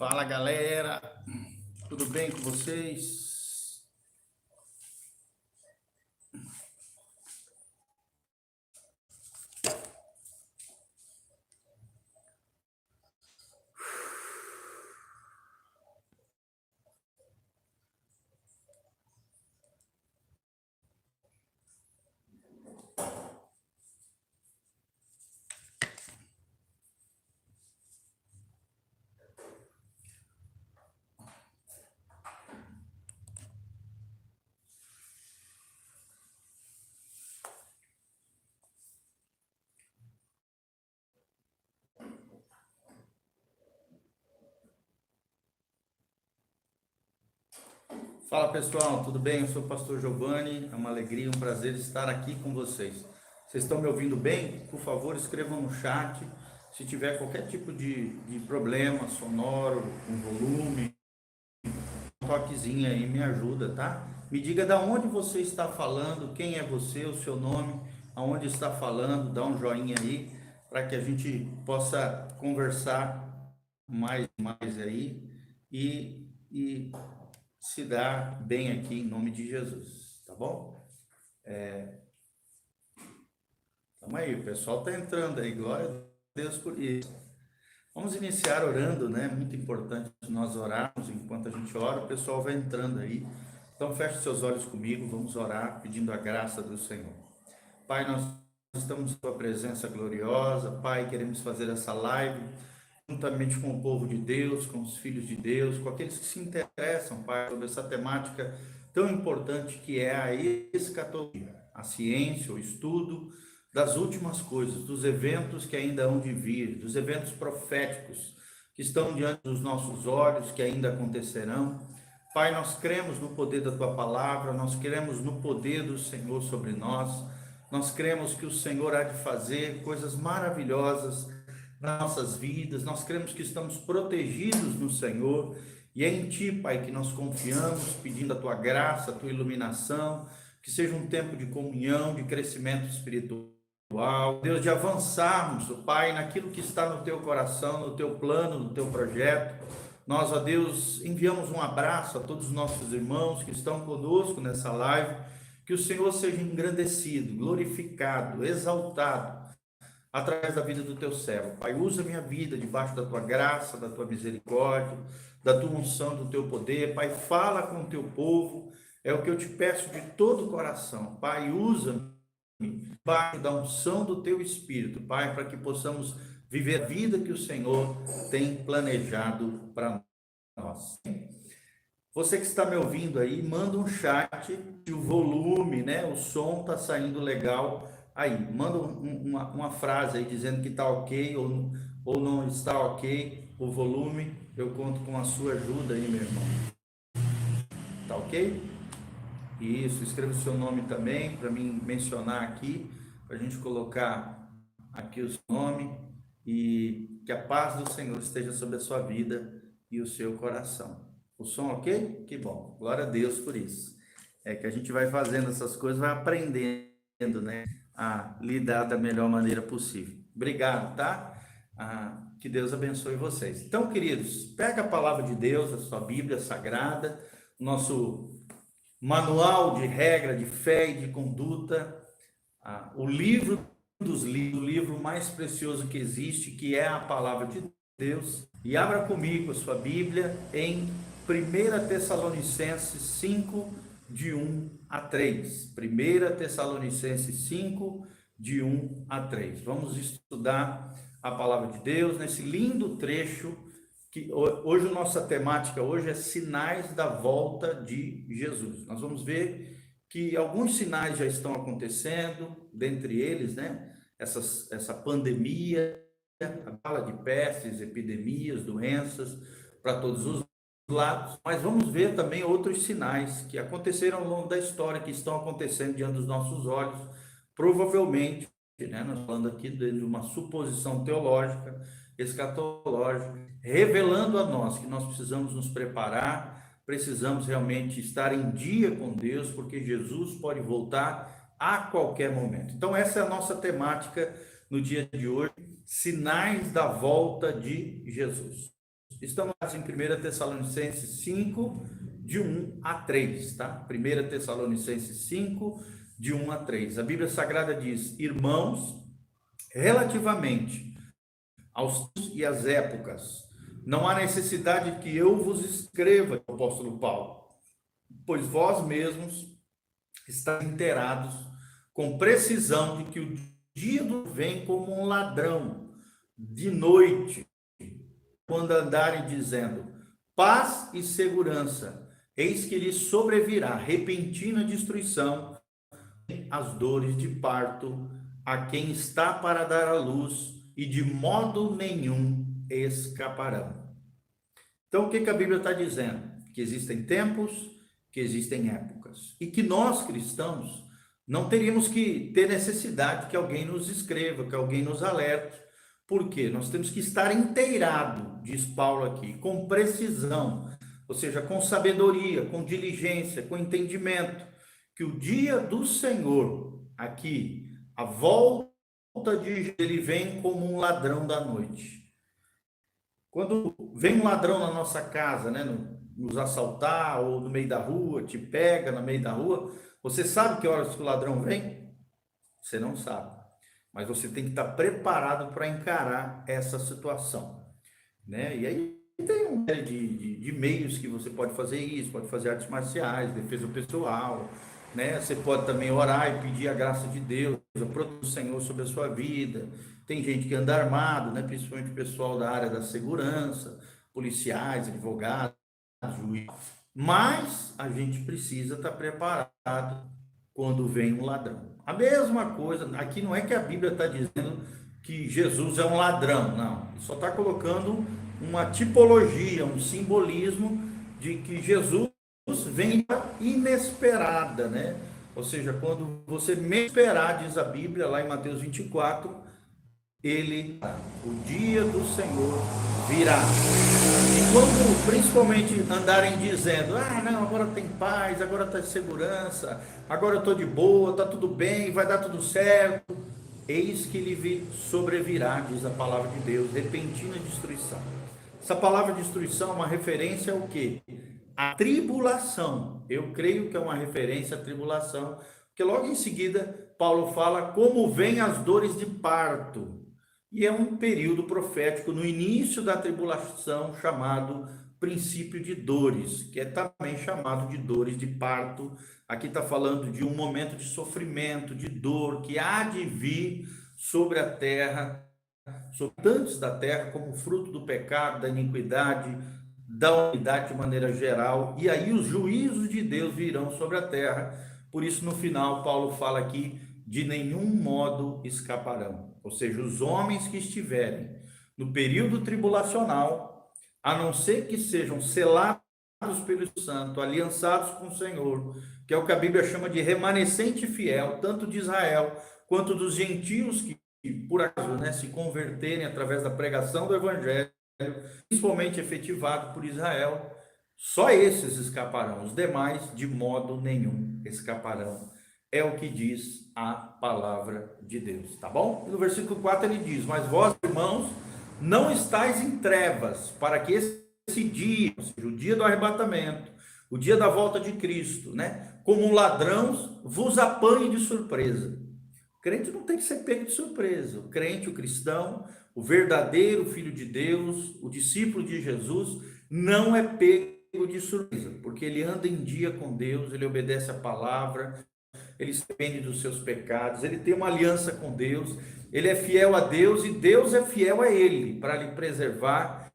Fala, galera, tudo bem com vocês? Fala, pessoal, tudo bem? Eu sou o pastor Giovanni, é uma alegria, um prazer estar aqui com vocês. Vocês estão me ouvindo bem? Por favor, escrevam no chat se tiver qualquer tipo de problema sonoro, com volume, um toquezinho aí me ajuda, tá? Me diga da onde você está falando, quem é você, o seu nome, aonde está falando, dá um joinha aí, para que a gente possa conversar mais aí e se dar bem aqui em nome de Jesus, tá bom? Tamo aí, o pessoal tá entrando aí, glória a Deus por isso. Vamos iniciar orando, né? Muito importante nós orarmos, enquanto a gente ora, o pessoal vai entrando aí. Então feche seus olhos comigo, vamos orar pedindo a graça do Senhor. Pai, nós estamos em tua presença gloriosa, Pai, queremos fazer essa live juntamente com o povo de Deus, com os filhos de Deus, com aqueles que se interessam, Pai, sobre essa temática tão importante que é a escatologia, a ciência, o estudo das últimas coisas, dos eventos que ainda hão de vir, dos eventos proféticos que estão diante dos nossos olhos, que ainda acontecerão. Pai, nós cremos no poder da tua palavra, nós cremos no poder do Senhor sobre nós cremos que o Senhor há de fazer coisas maravilhosas nas nossas vidas, nós cremos que estamos protegidos no Senhor, e é em Ti, Pai, que nós confiamos, pedindo a Tua graça, a Tua iluminação, que seja um tempo de comunhão, de crescimento espiritual, Deus, de avançarmos, Pai, naquilo que está no Teu coração, no Teu plano, no Teu projeto. Nós, ó Deus, enviamos um abraço a todos os nossos irmãos que estão conosco nessa live, que o Senhor seja engrandecido, glorificado, exaltado, através da vida do teu servo. Pai, usa minha vida debaixo da tua graça, da tua misericórdia, da tua unção, do teu poder. Pai, fala com o teu povo, é o que eu te peço de todo o coração. Pai, usa-me debaixo da unção do teu Espírito, Pai, para que possamos viver a vida que o Senhor tem planejado para nós. Você que está me ouvindo aí, manda um chat, o volume, né? O som está saindo legal aí. Manda uma frase aí dizendo que está ok ou não está ok o volume. Eu conto com a sua ajuda aí, meu irmão. Tá ok? Isso, escreva o seu nome também para mim mencionar aqui, para a gente colocar aqui o seu nome e que a paz do Senhor esteja sobre a sua vida e o seu coração. O som ok? Que bom, glória a Deus por isso. É que a gente vai fazendo essas coisas, vai aprendendo, né, a lidar da melhor maneira possível. Obrigado, tá? Que Deus abençoe vocês. Então, queridos, pega a palavra de Deus, a sua Bíblia Sagrada, nosso manual de regra, de fé e de conduta, o livro dos livros, o livro mais precioso que existe, que é a palavra de Deus. E abra comigo a sua Bíblia em 1 Tessalonicenses 5, de 1 a 3. 1 Tessalonicenses 5, de 1 a 3. Vamos estudar a palavra de Deus nesse lindo trecho que hoje a nossa temática hoje é sinais da volta de Jesus. Nós vamos ver que alguns sinais já estão acontecendo, dentre eles, né, essa pandemia, a bala de pestes, epidemias, doenças para todos os lados, mas vamos ver também outros sinais que aconteceram ao longo da história, que estão acontecendo diante dos nossos olhos, provavelmente, né, nós falando aqui de uma suposição teológica, escatológica, revelando a nós que nós precisamos nos preparar, precisamos realmente estar em dia com Deus, porque Jesus pode voltar a qualquer momento. Então essa é a nossa temática no dia de hoje, sinais da volta de Jesus. Estamos em 1 Tessalonicenses 5, de 1 a 3, tá? 1 Tessalonicenses 5, de 1 a 3. A Bíblia Sagrada diz: irmãos, relativamente aos tempos e às épocas, não há necessidade que eu vos escreva, o apóstolo Paulo, pois vós mesmos estáis inteirados com precisão de que o dia do vem como um ladrão de noite, quando andarem dizendo paz e segurança, eis que lhes sobrevirá repentina destruição, as dores de parto, a quem está para dar à luz, e de modo nenhum escaparão. Então, o que a Bíblia está dizendo? Que existem tempos, que existem épocas, e que nós, cristãos, não teríamos que ter necessidade que alguém nos escreva, que alguém nos alerte. Por quê? Nós temos que estar inteirado, diz Paulo aqui, com precisão, ou seja, com sabedoria, com diligência, com entendimento, que o dia do Senhor, aqui, a volta de ele vem como um ladrão da noite. Quando vem um ladrão na nossa casa, né, nos assaltar, ou no meio da rua, te pega no meio da rua, você sabe que horas que o ladrão vem? Você não sabe. Mas você tem que estar preparado para encarar essa situação, né? E aí tem um de meios que você pode fazer isso, pode fazer artes marciais, defesa pessoal, né? Você pode também orar e pedir a graça de Deus, a proteção do Senhor sobre a sua vida. Tem gente que anda armado, né? Principalmente o pessoal da área da segurança, policiais, advogados, juízes. Mas a gente precisa estar preparado quando vem um ladrão. A mesma coisa, aqui não é que a Bíblia está dizendo que Jesus é um ladrão, não. Só está colocando uma tipologia, um simbolismo de que Jesus vem inesperada, né? Ou seja, quando você menos esperar, diz a Bíblia lá em Mateus 24, o dia do Senhor virá. E quando principalmente andarem dizendo, não, agora tem paz, agora está de segurança, agora eu estou de boa, está tudo bem, vai dar tudo certo, eis que lhe sobrevirá, diz a palavra de Deus, repentina destruição. Essa palavra destruição é uma referência ao quê? A tribulação. Eu creio que é uma referência à tribulação, porque logo em seguida Paulo fala como vêm as dores de parto. E é um período profético no início da tribulação chamado princípio de dores, que é também chamado de dores de parto. Aqui está falando de um momento de sofrimento, de dor, que há de vir sobre a terra, sobre habitantes da terra, como fruto do pecado, da iniquidade, da humanidade de maneira geral. E aí os juízos de Deus virão sobre a terra. Por isso, no final, Paulo fala aqui, de nenhum modo escaparão. Ou seja, os homens que estiverem no período tribulacional, a não ser que sejam selados pelo Santo, aliançados com o Senhor, que é o que a Bíblia chama de remanescente fiel, tanto de Israel quanto dos gentios que, por acaso, né, se converterem através da pregação do Evangelho, principalmente efetivado por Israel, só esses escaparão, os demais de modo nenhum escaparão. É o que diz a palavra de Deus, tá bom? E no versículo 4 ele diz, mas vós, irmãos, não estáis em trevas, para que esse dia, ou seja, o dia do arrebatamento, o dia da volta de Cristo, né, como ladrões, vos apanhe de surpresa. O crente não tem que ser pego de surpresa. O crente, o cristão, o verdadeiro filho de Deus, o discípulo de Jesus, não é pego de surpresa, porque ele anda em dia com Deus, ele obedece a palavra, ele se arrepende dos seus pecados, ele tem uma aliança com Deus, ele é fiel a Deus e Deus é fiel a ele, para lhe preservar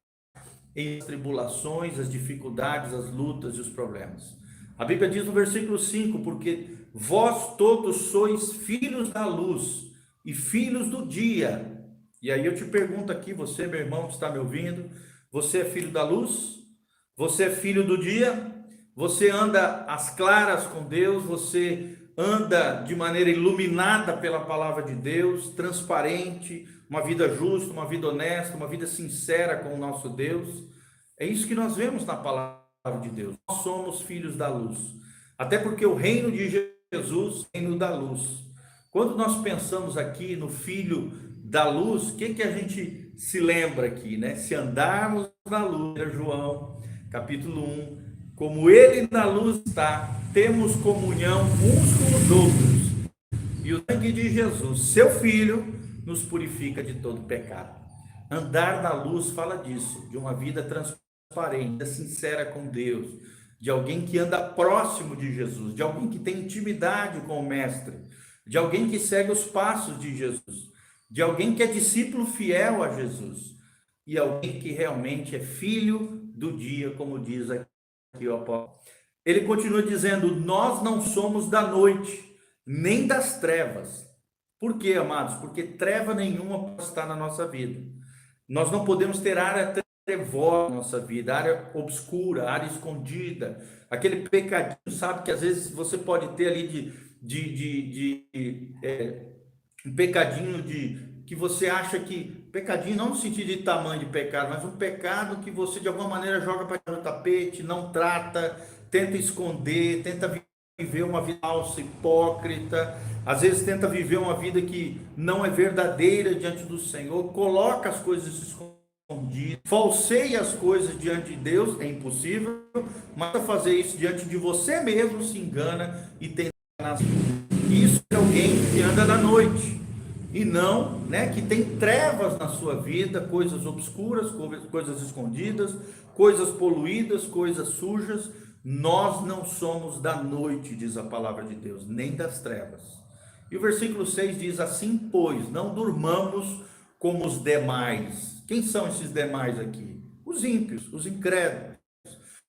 em tribulações, as dificuldades, as lutas e os problemas. A Bíblia diz no versículo 5, porque vós todos sois filhos da luz e filhos do dia. E aí eu te pergunto aqui, você, meu irmão que está me ouvindo, você é filho da luz? Você é filho do dia? Você anda às claras com Deus? Você anda de maneira iluminada pela palavra de Deus, transparente, uma vida justa, uma vida honesta, uma vida sincera com o nosso Deus? É isso que nós vemos na palavra de Deus. Nós somos filhos da luz. Até porque o reino de Jesus é o reino da luz. Quando nós pensamos aqui no filho da luz, o que a gente se lembra aqui, né? Se andarmos na luz, João, capítulo 1, como ele na luz está, temos comunhão uns com os outros. E o sangue de Jesus, seu Filho, nos purifica de todo pecado. Andar na luz fala disso, de uma vida transparente, sincera com Deus, de alguém que anda próximo de Jesus, de alguém que tem intimidade com o Mestre, de alguém que segue os passos de Jesus, de alguém que é discípulo fiel a Jesus, e alguém que realmente é filho do dia, como diz aqui o apóstolo. Ele continua dizendo: nós não somos da noite, nem das trevas. Por quê, amados? Porque treva nenhuma pode estar na nossa vida. Nós não podemos ter área trevosa na nossa vida, área obscura, área escondida, aquele pecadinho, sabe, que às vezes você pode ter ali um pecadinho que você acha que, pecadinho não no sentido de tamanho de pecado, mas um pecado que você de alguma maneira joga para o tapete, não trata, tenta esconder, tenta viver uma vida falsa, hipócrita, às vezes tenta viver uma vida que não é verdadeira diante do Senhor, coloca as coisas escondidas, falseia as coisas diante de Deus, é impossível, mas fazer isso diante de você mesmo, se engana e tenta. Isso é alguém que anda na noite e não, né, que tem trevas na sua vida, coisas obscuras, coisas escondidas, coisas poluídas, coisas sujas. Nós não somos da noite, diz a palavra de Deus, nem das trevas. E o versículo 6 diz assim: pois não durmamos como os demais. Quem são esses demais aqui? Os ímpios, os incrédulos,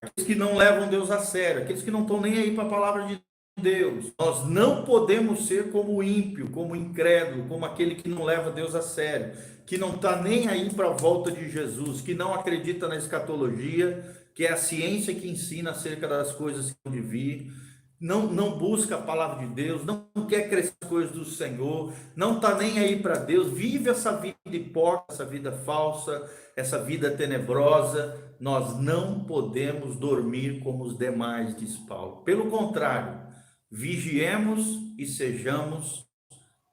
aqueles que não levam Deus a sério, aqueles que não estão nem aí para a palavra de Deus. Nós não podemos ser como o ímpio, como o incrédulo, como aquele que não leva Deus a sério, que não está nem aí para a volta de Jesus, que não acredita na escatologia, que é a ciência que ensina acerca das coisas que vão de vir, não busca a palavra de Deus, não quer crescer as coisas do Senhor, não está nem aí para Deus, vive essa vida hipócrita, essa vida falsa, essa vida tenebrosa. Nós não podemos dormir como os demais, diz Paulo. Pelo contrário, vigiemos e sejamos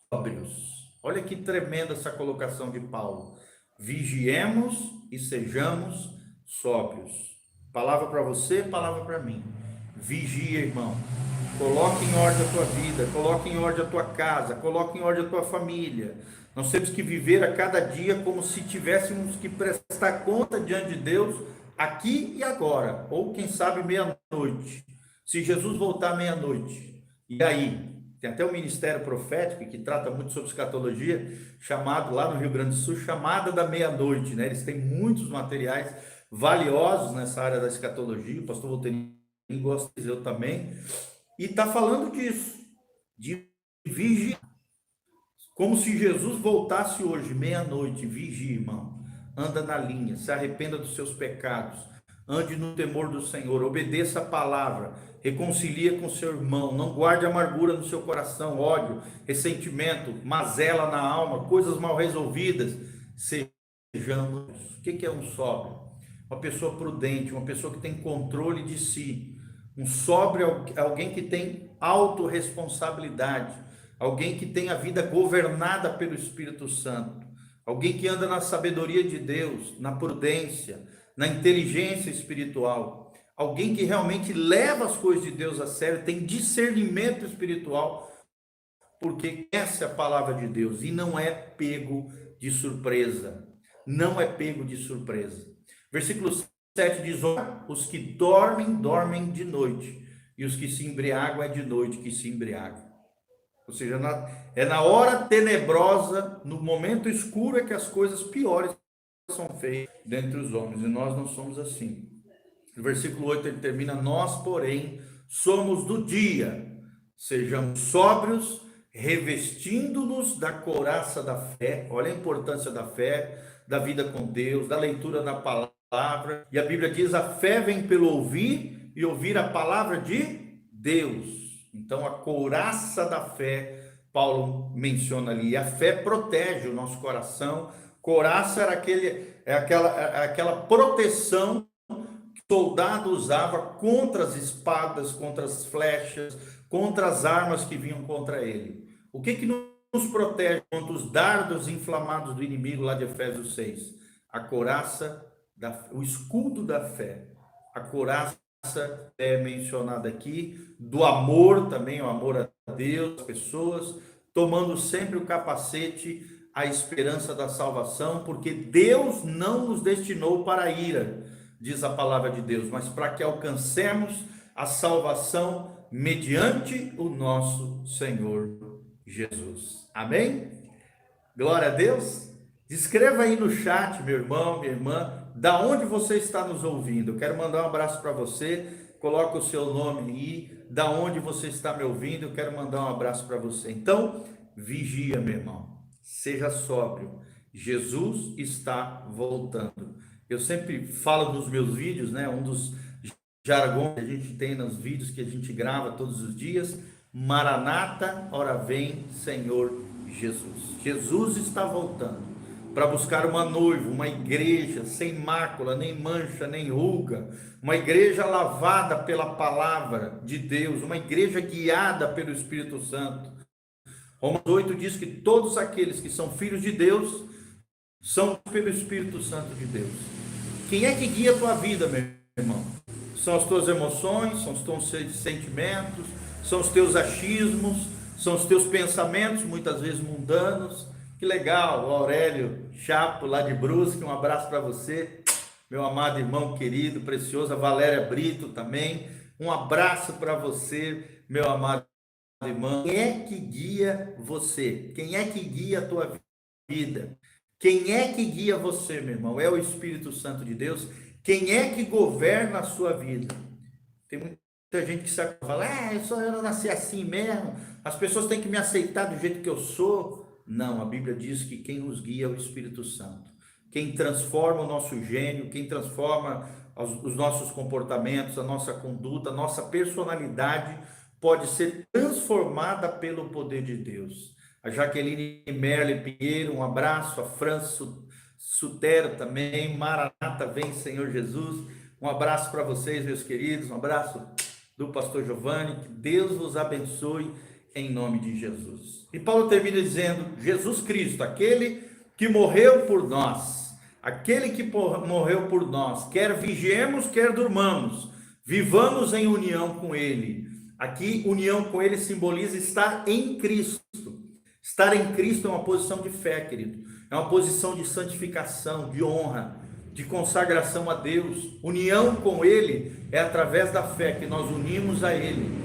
sóbrios. Olha que tremenda essa colocação de Paulo. Vigiemos e sejamos sóbrios. Palavra para você, palavra para mim. Vigia, irmão. Coloque em ordem a tua vida, coloque em ordem a tua casa, coloque em ordem a tua família. Nós temos que viver a cada dia como se tivéssemos que prestar conta diante de Deus aqui e agora, ou quem sabe meia-noite. Se Jesus voltar meia-noite, e aí? Tem até o Ministério Profético que trata muito sobre escatologia, chamado lá no Rio Grande do Sul, chamada da meia-noite, né? Eles têm muitos materiais valiosos nessa área da escatologia. O pastor Volteirinho gosta de dizer, eu também. E está falando disso, de vigiar. Como se Jesus voltasse hoje, meia-noite. Vigie, irmão. Anda na linha, se arrependa dos seus pecados. Ande no temor do Senhor, obedeça a palavra, reconcilia com seu irmão, não guarde amargura no seu coração, ódio, ressentimento, mazela na alma, coisas mal resolvidas. Sejamos. O que é um sóbrio? Uma pessoa prudente, uma pessoa que tem controle de si. Um sóbrio é alguém que tem autorresponsabilidade, alguém que tem a vida governada pelo Espírito Santo, alguém que anda na sabedoria de Deus, na prudência, na inteligência espiritual, alguém que realmente leva as coisas de Deus a sério, tem discernimento espiritual, porque essa é a palavra de Deus e não é pego de surpresa, não é pego de surpresa. Versículo 7 diz: os que dormem, dormem de noite, e os que se embriagam é de noite que se embriagam. Ou seja, é na hora tenebrosa, no momento escuro, é que as coisas piores são feitas dentre os homens, e nós não somos assim. No versículo 8 ele termina: nós, porém, somos do dia, sejamos sóbrios, revestindo-nos da couraça da fé. Olha a importância da fé, da vida com Deus, da leitura da palavra. E a Bíblia diz: a fé vem pelo ouvir, e ouvir a palavra de Deus. Então a couraça da fé, Paulo menciona ali. A fé protege o nosso coração. Couraça era aquela proteção que o soldado usava contra as espadas, contra as flechas, contra as armas que vinham contra ele. O que nos protege contra os dardos inflamados do inimigo, lá de Efésios 6. A couraça, o escudo da fé. A couraça é mencionada aqui, do amor também, o amor a Deus, as pessoas, tomando sempre o capacete, a esperança da salvação, porque Deus não nos destinou para a ira, diz a palavra de Deus, mas para que alcancemos a salvação mediante o nosso Senhor Jesus. Amém? Glória a Deus. Escreva aí no chat, meu irmão, minha irmã, da onde você está nos ouvindo. Eu quero mandar um abraço para você. Coloca o seu nome aí, da onde você está me ouvindo. Eu quero mandar um abraço para você. Então, vigia, meu irmão. Seja sóbrio. Jesus está voltando. Eu sempre falo nos meus vídeos, né? Um dos jargões que a gente tem nos vídeos que a gente grava todos os dias. Maranata, ora vem, Senhor Jesus. Jesus está voltando para buscar uma noiva, uma igreja sem mácula, nem mancha, nem ruga, uma igreja lavada pela palavra de Deus, uma igreja guiada pelo Espírito Santo. Romanos 8 diz que todos aqueles que são filhos de Deus são pelo Espírito Santo de Deus. Quem é que guia a tua vida, meu irmão? São as tuas emoções, são os teus sentimentos, são os teus achismos, são os teus pensamentos, muitas vezes mundanos. Que legal, o Aurélio Chapo, lá de Brusque, um abraço para você, meu amado irmão querido, precioso, a Valéria Brito também, um abraço para você, meu amado irmão. Quem é que guia você? Quem é que guia a tua vida? Quem é que guia você, meu irmão? É o Espírito Santo de Deus. Quem é que governa a sua vida? Tem muita gente que sabe falar, eu não nasci assim mesmo, as pessoas têm que me aceitar do jeito que eu sou. Não, a Bíblia diz que quem nos guia é o Espírito Santo. Quem transforma o nosso gênio, quem transforma os nossos comportamentos, a nossa conduta, a nossa personalidade, pode ser transformada pelo poder de Deus. A Jaqueline Merle Pinheiro, um abraço. A França Sutero também. Maranata, vem Senhor Jesus. Um abraço para vocês, meus queridos. Um abraço do pastor Giovanni. Que Deus vos abençoe em nome de Jesus. E Paulo termina dizendo: Jesus Cristo, aquele que morreu por nós, aquele que morreu por nós, quer vigiemos, quer durmamos, vivamos em união com ele. Aqui, união com ele simboliza estar em Cristo. Estar em Cristo é uma posição de fé, querido. É uma posição de santificação, de honra, de consagração a Deus. União com ele é através da fé que nós unimos a ele,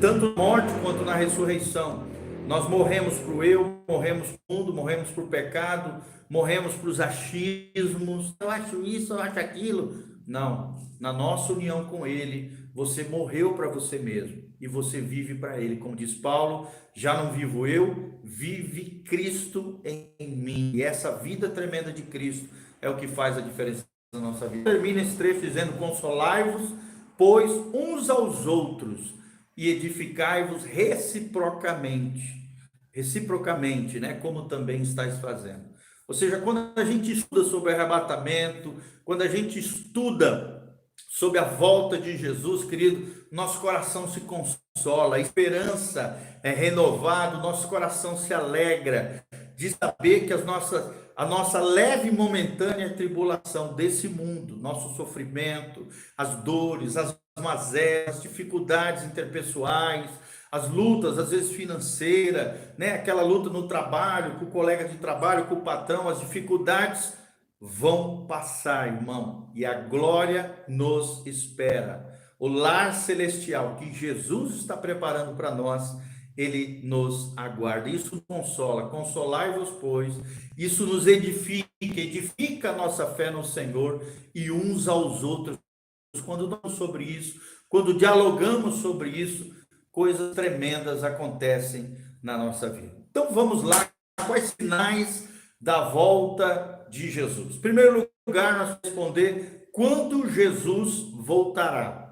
tanto na morte quanto na ressurreição. Nós morremos para o eu, morremos para o mundo, morremos para o pecado, morremos para os achismos. Eu acho isso, eu acho aquilo. Não, na nossa união com ele, você morreu para você mesmo e você vive para ele. Como diz Paulo, já não vivo eu, vive Cristo em mim. E essa vida tremenda de Cristo é o que faz a diferença na nossa vida. Termina esse trecho dizendo: consolai-vos, pois, uns aos outros, e edificai-vos reciprocamente. Reciprocamente, né? Como também estáis fazendo. Ou seja, quando a gente estuda sobre arrebatamento, quando a gente estuda sobre a volta de Jesus, querido, nosso coração se consola, a esperança é renovada, nosso coração se alegra de saber que a nossa leve e momentânea tribulação desse mundo, nosso sofrimento, as dores, as mazelas, as dificuldades interpessoais, as lutas, às vezes financeiras, né? Aquela luta no trabalho, com o colega de trabalho, com o patrão, as dificuldades vão passar, irmão, e a glória nos espera. O lar celestial que Jesus está preparando para nós, ele nos aguarda. Isso nos consola. Consolai-vos, pois. Isso nos edifica, edifica a nossa fé no Senhor e uns aos outros. Quando falamos sobre isso, quando dialogamos sobre isso, coisas tremendas acontecem na nossa vida. Então vamos lá, quais sinais da volta de Jesus? Em primeiro lugar, nós vamos responder: quando Jesus voltará?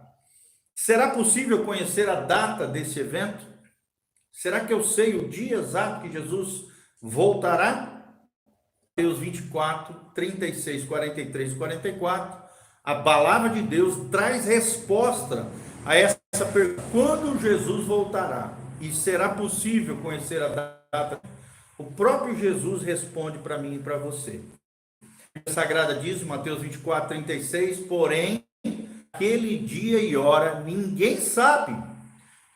Será possível conhecer a data desse evento? Será que eu sei o dia exato que Jesus voltará? Mateus 24, 36, 43 e 44, a palavra de Deus traz resposta a essa pergunta: quando Jesus voltará? E será possível conhecer a data O próprio Jesus responde para mim e para você. A Sagrada diz, Mateus 24:36, porém, aquele dia e hora ninguém sabe,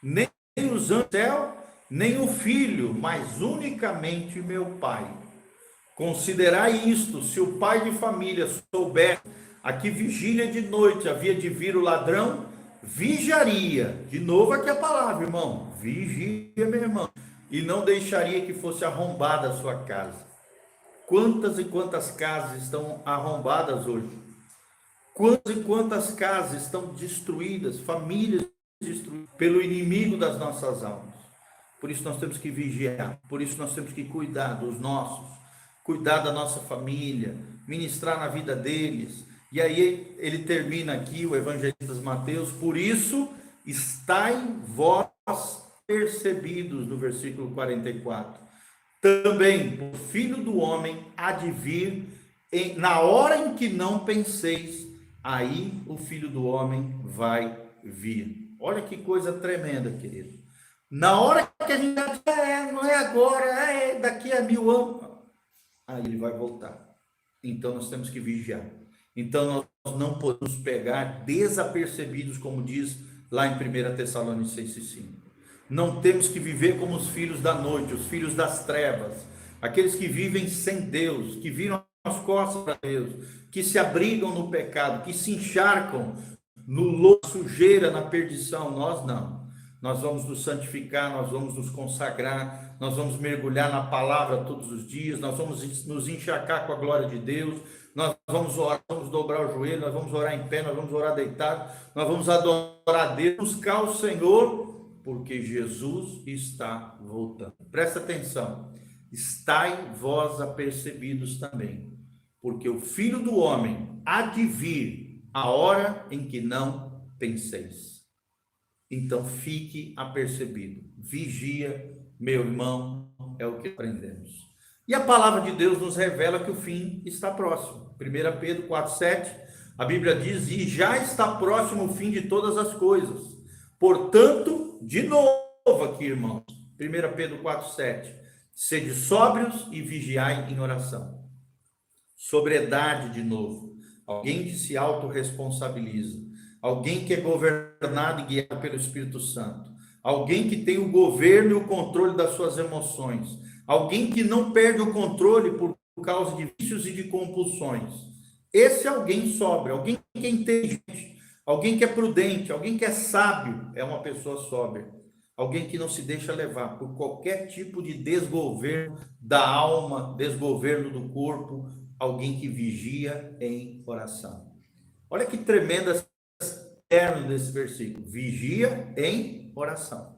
nem os anjos do céu, nem o Filho, mas unicamente meu Pai. Considerai isto: se o pai de família soubesse a que vigília de noite havia de vir o ladrão, vigiaria. De novo aqui a palavra, irmão. Vigia, meu irmão. E não deixaria que fosse arrombada a sua casa. Quantas e quantas casas estão arrombadas hoje? Quantas e quantas casas estão destruídas, famílias destruídas pelo inimigo das nossas almas? Por isso nós temos que vigiar, por isso nós temos que cuidar dos nossos, cuidar da nossa família, ministrar na vida deles. E aí ele termina aqui, o evangelista Mateus, por isso estai vós percebidos, no versículo 44. Também o Filho do Homem há de vir na hora em que não penseis, aí o Filho do Homem vai vir. Olha que coisa tremenda, querido. Na hora que a gente não é agora, é daqui a 1000 anos, aí ele vai voltar. Então nós temos que vigiar. Então nós não podemos pegar desapercebidos, como diz lá em 1 Tessalonicenses 5. Não temos que viver como os filhos da noite, os filhos das trevas, aqueles que vivem sem Deus, que viram as costas para Deus, que se abrigam no pecado, que se encharcam no lodo, sujeira, na perdição. Nós não. Nós vamos nos santificar, nós vamos nos consagrar, nós vamos mergulhar na palavra todos os dias, nós vamos nos encharcar com a glória de Deus, nós vamos orar, vamos dobrar o joelho, nós vamos orar em pé, nós vamos orar deitado, nós vamos adorar a Deus, buscar o Senhor, porque Jesus está voltando. Presta atenção, estai vós apercebidos também, porque o Filho do Homem há de vir a hora em que não penseis. Então fique apercebido, vigia, meu irmão, é o que aprendemos. E a palavra de Deus nos revela que o fim está próximo. 1 Pedro 4,7, a Bíblia diz, e já está próximo o fim de todas as coisas. Portanto, de novo aqui, irmãos, 1 Pedro 4,7, sede sóbrios e vigiai em oração. Sobriedade de novo, alguém que se autorresponsabiliza. Alguém que é governado e guiado pelo Espírito Santo. Alguém que tem o governo e o controle das suas emoções. Alguém que não perde o controle por causa de vícios e de compulsões. Esse é alguém sóbrio, alguém que é inteligente, alguém que é prudente, alguém que é sábio, é uma pessoa sóbria. Alguém que não se deixa levar por qualquer tipo de desgoverno da alma, desgoverno do corpo. Alguém que vigia em oração. Olha que tremenda desse versículo, vigia em oração.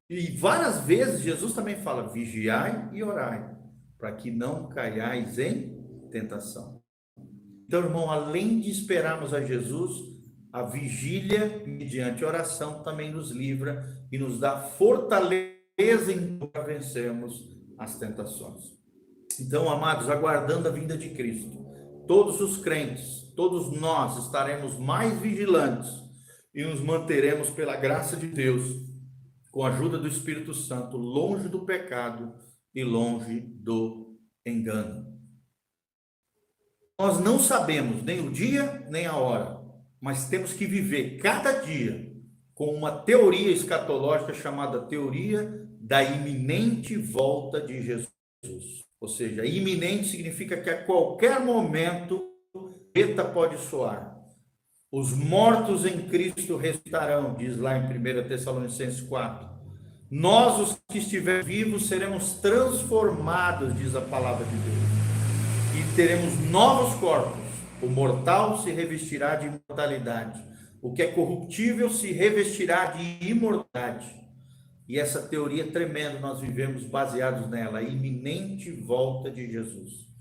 E várias vezes Jesus também fala, vigiai e orai, para que não caiais em tentação. Então, irmão, além de esperarmos a Jesus, a vigília mediante oração também nos livra e nos dá fortaleza para vencermos as tentações. Então, amados, aguardando a vinda de Cristo, todos os crentes, todos nós estaremos mais vigilantes e nos manteremos pela graça de Deus, com a ajuda do Espírito Santo, longe do pecado e longe do engano. Nós não sabemos nem o dia nem a hora, mas temos que viver cada dia com uma teoria escatológica chamada teoria da iminente volta de Jesus. Ou seja, iminente significa que a qualquer momento trombeta pode soar. Os mortos em Cristo ressuscitarão, diz lá em 1 Tessalonicenses 4. Nós, os que estivermos vivos, seremos transformados, diz a palavra de Deus. E teremos novos corpos. O mortal se revestirá de imortalidade. O que é corruptível se revestirá de imortalidade. E essa teoria tremenda, nós vivemos baseados nela, a iminente volta de Jesus.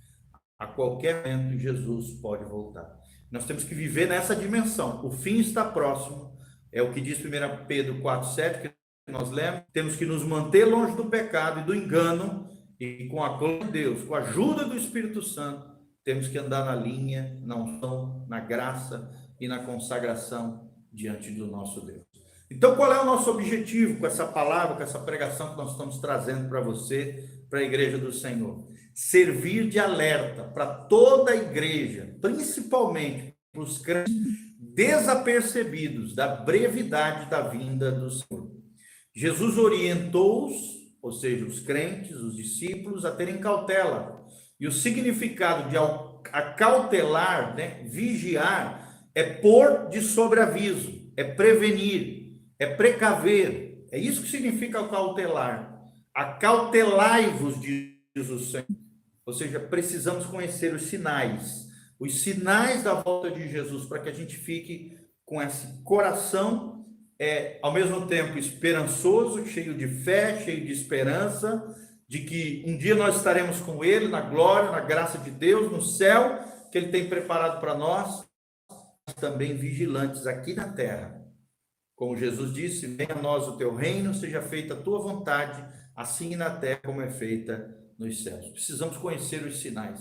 A qualquer momento, Jesus pode voltar. Nós temos que viver nessa dimensão. O fim está próximo. É o que diz 1 Pedro 4,7, que nós lemos. Temos que nos manter longe do pecado e do engano. E com a glória de Deus, com a ajuda do Espírito Santo, temos que andar na linha, na unção, na graça e na consagração diante do nosso Deus. Então, qual é o nosso objetivo com essa palavra, com essa pregação que nós estamos trazendo para você, para a igreja do Senhor? Servir de alerta para toda a igreja, principalmente para os crentes desapercebidos da brevidade da vinda do Senhor. Jesus orientou-os, ou seja, os crentes, os discípulos, a terem cautela. E o significado de acautelar, né, vigiar, é pôr de sobreaviso, é prevenir, é precaver. É isso que significa cautelar. Acautelai-vos, diz o Senhor. Ou seja, precisamos conhecer os sinais da volta de Jesus, para que a gente fique com esse coração, ao mesmo tempo esperançoso, cheio de fé, cheio de esperança, de que um dia nós estaremos com Ele na glória, na graça de Deus, no céu, que Ele tem preparado para nós, mas também vigilantes aqui na terra. Como Jesus disse, venha a nós o teu reino, seja feita a tua vontade, assim na terra como é feita nos céus. Precisamos conhecer os sinais.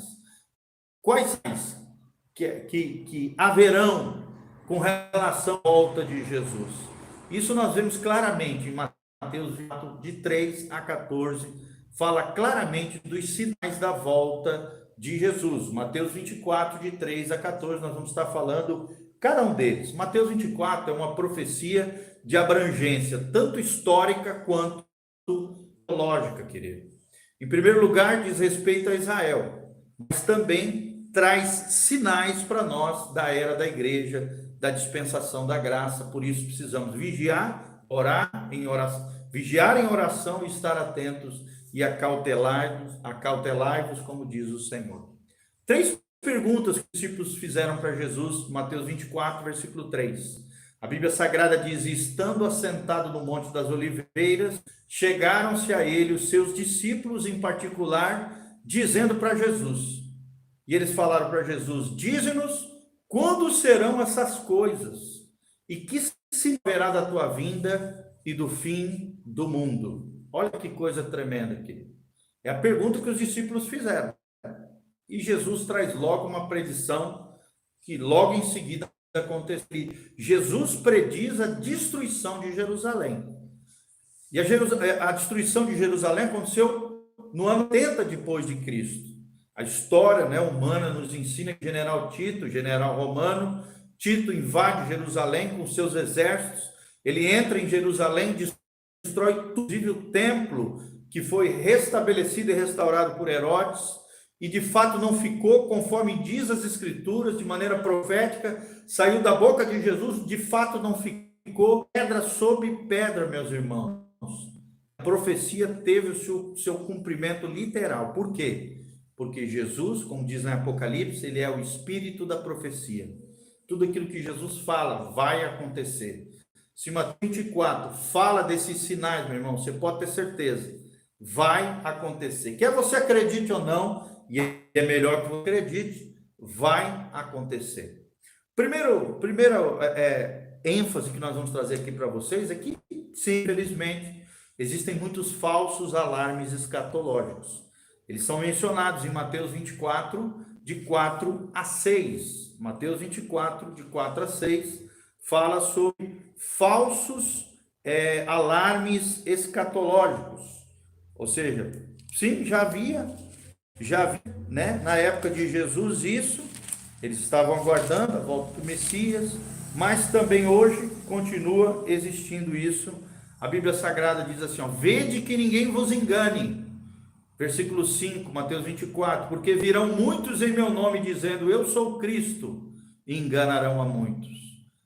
Quais sinais que haverão com relação à volta de Jesus? Isso nós vemos claramente em Mateus 24, de 3 a 14, fala claramente dos sinais da volta de Jesus. Mateus 24, de 3 a 14, nós vamos estar falando cada um deles. Mateus 24 é uma profecia de abrangência, tanto histórica quanto teológica, querido. Em primeiro lugar, diz respeito a Israel, mas também traz sinais para nós da era da igreja, da dispensação da graça. Por isso precisamos vigiar, vigiar em oração e estar atentos e acautelai-vos, como diz o Senhor. 3 perguntas que os discípulos fizeram para Jesus, Mateus 24, versículo 3. A Bíblia Sagrada diz: estando assentado no Monte das Oliveiras, chegaram-se a ele os seus discípulos em particular, dizendo para Jesus. E eles falaram para Jesus: dize-nos quando serão essas coisas, e que se verá da tua vinda e do fim do mundo. Olha que coisa tremenda aqui. É a pergunta que os discípulos fizeram. E Jesus traz logo uma predição que logo em seguida aconteceria. Jesus prediz a destruição de Jerusalém. E a destruição de Jerusalém aconteceu no ano 80 depois de Cristo. A história, né, humana nos ensina que general Tito, general romano, Tito invade Jerusalém com seus exércitos. Ele entra em Jerusalém, destrói inclusive o templo que foi restabelecido e restaurado por Herodes, e de fato não ficou, conforme diz as Escrituras, de maneira profética, saiu da boca de Jesus, de fato não ficou pedra sobre pedra, meus irmãos. A profecia teve o seu cumprimento literal. Por quê? Porque Jesus, como diz no Apocalipse, ele é o espírito da profecia. Tudo aquilo que Jesus fala vai acontecer. Se Mateus 24 fala desses sinais, meu irmão, você pode ter certeza, vai acontecer. Quer você acredite ou não, e é melhor que você acredite, vai acontecer. Primeira ênfase que nós vamos trazer aqui para vocês é que, sim, infelizmente, existem muitos falsos alarmes escatológicos. Eles são mencionados em Mateus 24, de 4 a 6. Mateus 24, de 4 a 6, fala sobre falsos alarmes escatológicos. Ou seja, sim, já havia, né, na época de Jesus isso, eles estavam aguardando a volta do Messias, mas também hoje continua existindo isso. A Bíblia Sagrada diz assim, ó, vede que ninguém vos engane. Versículo 5, Mateus 24, porque virão muitos em meu nome dizendo, eu sou Cristo, e enganarão a muitos.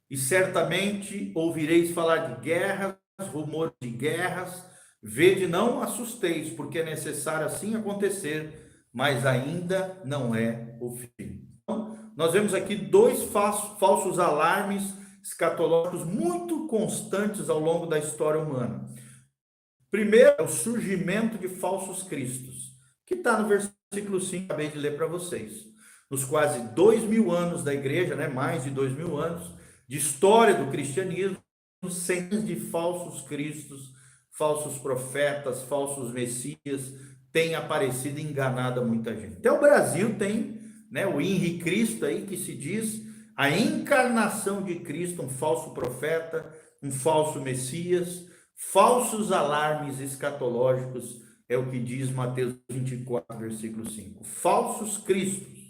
E certamente ouvireis falar de guerras, rumores de guerras, vede, não assusteis, porque é necessário assim acontecer, mas ainda não é o fim. Então, nós vemos aqui 2 falsos alarmes escatológicos muito constantes ao longo da história humana. Primeiro, é o surgimento de falsos cristos, que está no versículo 5, acabei de ler para vocês. Nos quase 2.000 anos da igreja, né, mais de 2.000 anos de história do cristianismo, centenas de falsos cristos, falsos profetas, falsos messias têm aparecido e enganado muita gente. Até o Brasil tem, né, o Henri Cristo aí, que se diz a encarnação de Cristo, um falso profeta, um falso Messias, falsos alarmes escatológicos, é o que diz Mateus 24, versículo 5. Falsos cristos.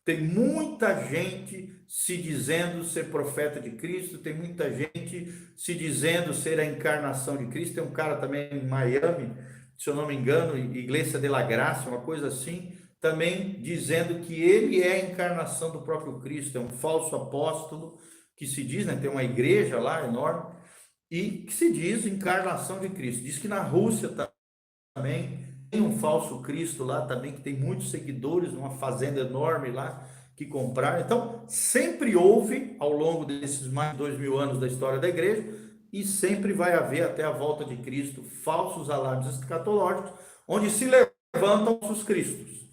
Tem muita gente se dizendo ser profeta de Cristo, tem muita gente se dizendo ser a encarnação de Cristo. Tem um cara também em Miami, se eu não me engano, Igreja de la Graça, uma coisa assim, também dizendo que ele é a encarnação do próprio Cristo, é um falso apóstolo que se diz, né, tem uma igreja lá enorme, e que se diz encarnação de Cristo. Diz que na Rússia também tem um falso Cristo lá também, que tem muitos seguidores, numa fazenda enorme lá, que compraram. Então, sempre houve, ao longo desses mais de 2000 anos da história da igreja, e sempre vai haver até a volta de Cristo, falsos alarmes escatológicos, onde se levantam falsos cristos.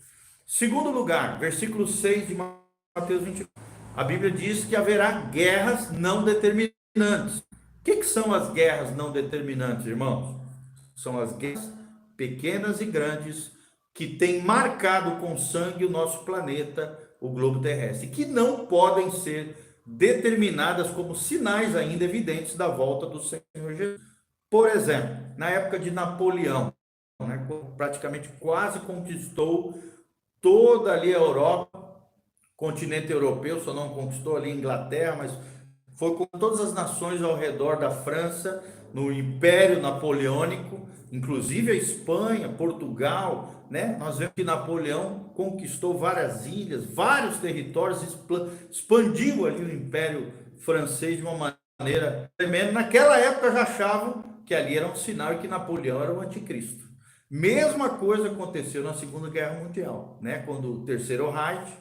Segundo lugar, versículo 6 de Mateus 24, a Bíblia diz que haverá guerras não determinantes. O que são as guerras não determinantes, irmãos? São as guerras pequenas e grandes que têm marcado com sangue o nosso planeta, o globo terrestre, que não podem ser determinadas como sinais ainda evidentes da volta do Senhor Jesus. Por exemplo, na época de Napoleão, né, praticamente quase conquistou toda ali a Europa, continente europeu, só não conquistou ali a Inglaterra, mas foi com todas as nações ao redor da França, no Império Napoleônico, inclusive a Espanha, Portugal, né? Nós vemos que Napoleão conquistou várias ilhas, vários territórios, expandiu ali o Império Francês de uma maneira tremenda. Naquela época já achavam que ali era um sinal e que Napoleão era o anticristo. Mesma coisa aconteceu na Segunda Guerra Mundial, né? Quando o Terceiro Reich,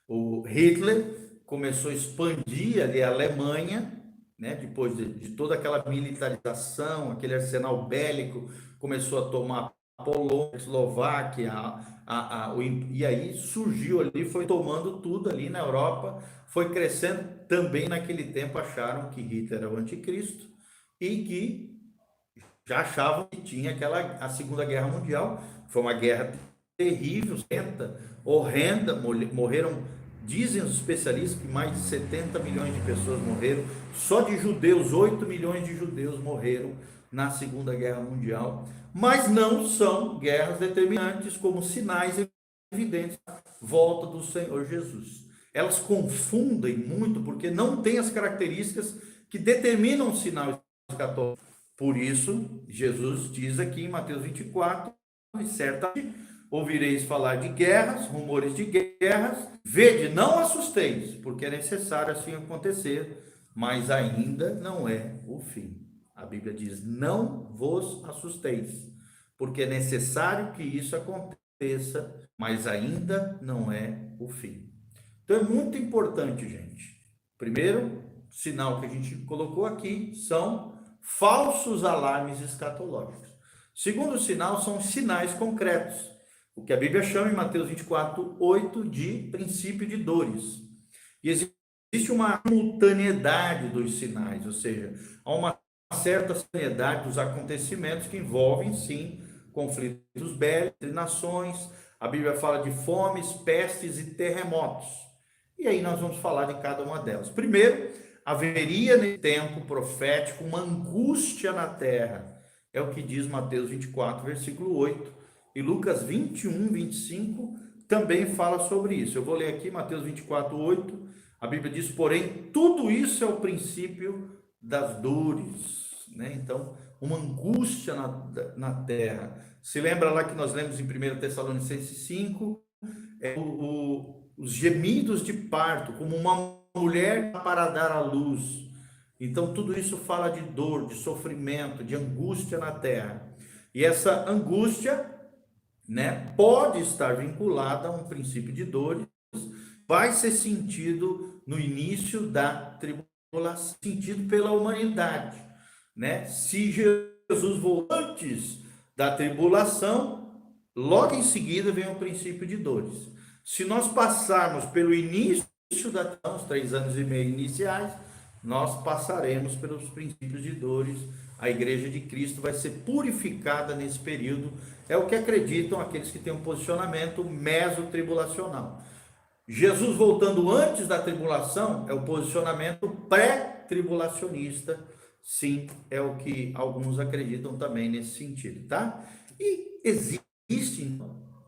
o Hitler, começou a expandir ali a Alemanha, né? Depois de toda aquela militarização, aquele arsenal bélico, começou a tomar a Polônia, a Eslováquia, e aí surgiu ali, foi tomando tudo ali na Europa, foi crescendo. Também naquele tempo acharam que Hitler era o anticristo e que já achavam que tinha a Segunda Guerra Mundial. Foi uma guerra terrível, horrenda, morreram, dizem os especialistas, que mais de 70 milhões de pessoas morreram, só de judeus, 8 milhões de judeus morreram na Segunda Guerra Mundial, mas não são guerras determinantes como sinais evidentes da volta do Senhor Jesus. Elas confundem muito porque não têm as características que determinam o sinal escatológico. Por isso, Jesus diz aqui em Mateus 24, e certamente ouvireis falar de guerras, rumores de guerras, vede, não assusteis, porque é necessário assim acontecer, mas ainda não é o fim. A Bíblia diz, não vos assusteis, porque é necessário que isso aconteça, mas ainda não é o fim. Então é muito importante, gente. Primeiro sinal que a gente colocou aqui são falsos alarmes escatológicos. Segundo sinal são sinais concretos, o que a Bíblia chama em Mateus 24, 8 de princípio de dores. E existe uma simultaneidade dos sinais, ou seja, há uma certa simultaneidade dos acontecimentos que envolvem, sim, conflitos bélicos entre nações. A Bíblia fala de fomes, pestes e terremotos. E aí nós vamos falar de cada uma delas. Primeiro, haveria nesse tempo profético uma angústia na terra. É o que diz Mateus 24, versículo 8. E Lucas 21, 25 também fala sobre isso. Eu vou ler aqui Mateus 24, 8. A Bíblia diz, porém, tudo isso é o princípio das dores. Né? Então, uma angústia na terra. Se lembra lá que nós lemos em 1 Tessalonicenses 5, os gemidos de parto, como uma mulher para dar à luz. Então, tudo isso fala de dor, de sofrimento, de angústia na terra. E essa angústia, né, pode estar vinculada a um princípio de dores, vai ser sentido no início da tribulação, sentido pela humanidade, né? Se Jesus voltou antes da tribulação, logo em seguida vem o princípio de dores. Se nós passarmos pelo início os 3 anos e meio iniciais, nós passaremos pelos princípios de dores. A igreja de Cristo vai ser purificada nesse período. É o que acreditam aqueles que têm um posicionamento mesotribulacional. Jesus voltando antes da tribulação é o posicionamento pré-tribulacionista, Sim, é o que alguns acreditam também nesse sentido, tá? E existe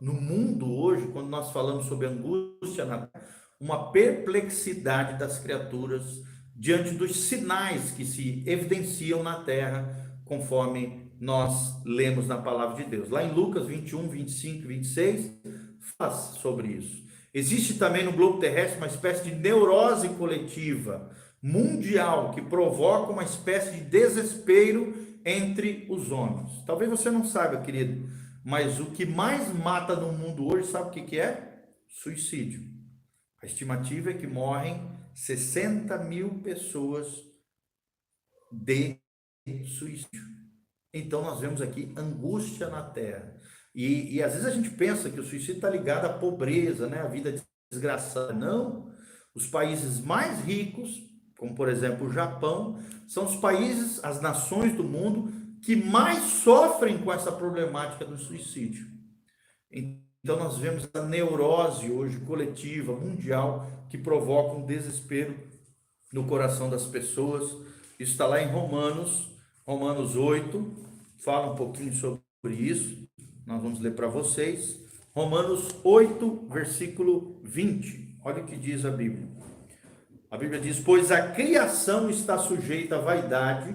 no mundo hoje, quando nós falamos sobre angústia, uma perplexidade das criaturas diante dos sinais que se evidenciam na terra, conforme nós lemos na palavra de Deus. Lá em Lucas 21, 25 e 26, fala sobre isso. Existe também no globo terrestre uma espécie de neurose coletiva mundial que provoca uma espécie de desespero entre os homens. Talvez você não saiba, querido, mas o que mais mata no mundo hoje, sabe o que que é? Suicídio. A estimativa é que morrem 60 mil pessoas de suicídio. Então nós vemos aqui angústia na terra. E às vezes a gente pensa que o suicídio está ligado à pobreza, né? À vida desgraçada. Não. Os países mais ricos, como por exemplo o Japão, são os países, as nações do mundo que mais sofrem com essa problemática do suicídio. Então nós vemos a neurose hoje coletiva, mundial, que provoca um desespero no coração das pessoas. Isso está lá em Romanos 8, fala um pouquinho sobre isso. Nós vamos ler para vocês. Romanos 8, versículo 20. Olha o que diz a Bíblia. A Bíblia diz: pois a criação está sujeita à vaidade,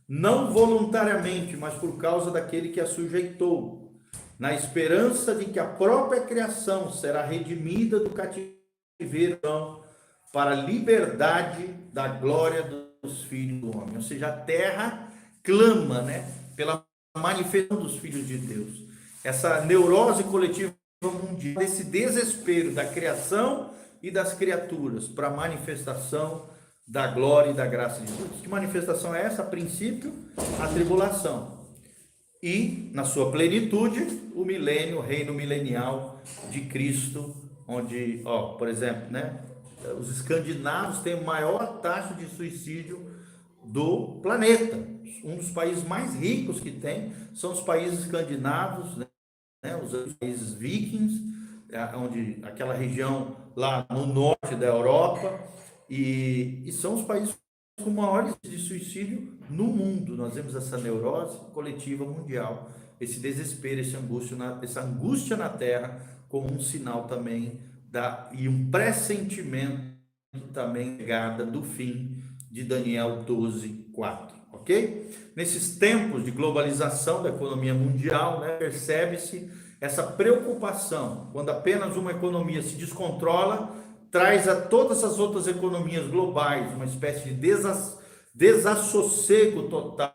não voluntariamente, mas por causa daquele que a sujeitou, na esperança de que a própria criação será redimida do cativeiro para a liberdade da glória dos filhos do homem. Ou seja, a terra clama, né, pela manifestação dos filhos de Deus. Essa neurose coletiva mundial, esse desespero da criação e das criaturas para a manifestação da glória e da graça de Deus. Que manifestação é essa? A princípio, a tribulação. E, na sua plenitude, o milênio, o reino milenial de Cristo, onde, por exemplo, né, os escandinavos têm a maior taxa de suicídio do planeta. Um dos países mais ricos que tem são os países escandinavos, né, os países vikings, onde aquela região lá no norte da Europa, e são os países com maiores de suicídio no mundo. Nós vemos essa neurose coletiva mundial, esse desespero, essa angústia na terra, como um sinal também e um pressentimento também ligada do fim de Daniel 12, 4, ok? Nesses tempos de globalização da economia mundial, né, percebe-se essa preocupação, quando apenas uma economia se descontrola, traz a todas as outras economias globais uma espécie de desassossego total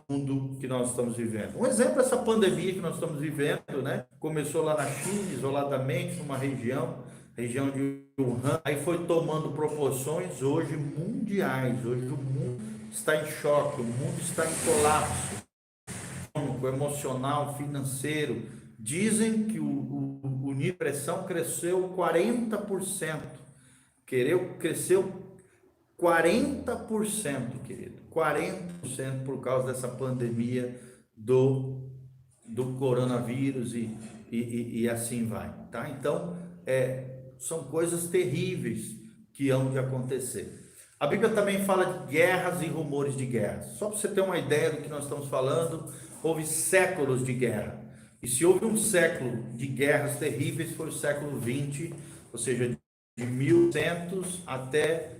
no mundo que nós estamos vivendo. Um exemplo é essa pandemia que nós estamos vivendo, né? Começou lá na China, isoladamente, numa região de Wuhan, aí foi tomando proporções hoje mundiais. Hoje o mundo está em choque, o mundo está em colapso emocional, financeiro. Dizem que o nível de pressão cresceu 40%. Cresceu 40%, querido. 40% por causa dessa pandemia do coronavírus e assim vai, tá? Então, são coisas terríveis que hão de acontecer. A Bíblia também fala de guerras e rumores de guerras. Só para você ter uma ideia do que nós estamos falando, houve séculos de guerra. E se houve um século de guerras terríveis, foi o século XX, ou seja, de 1100 até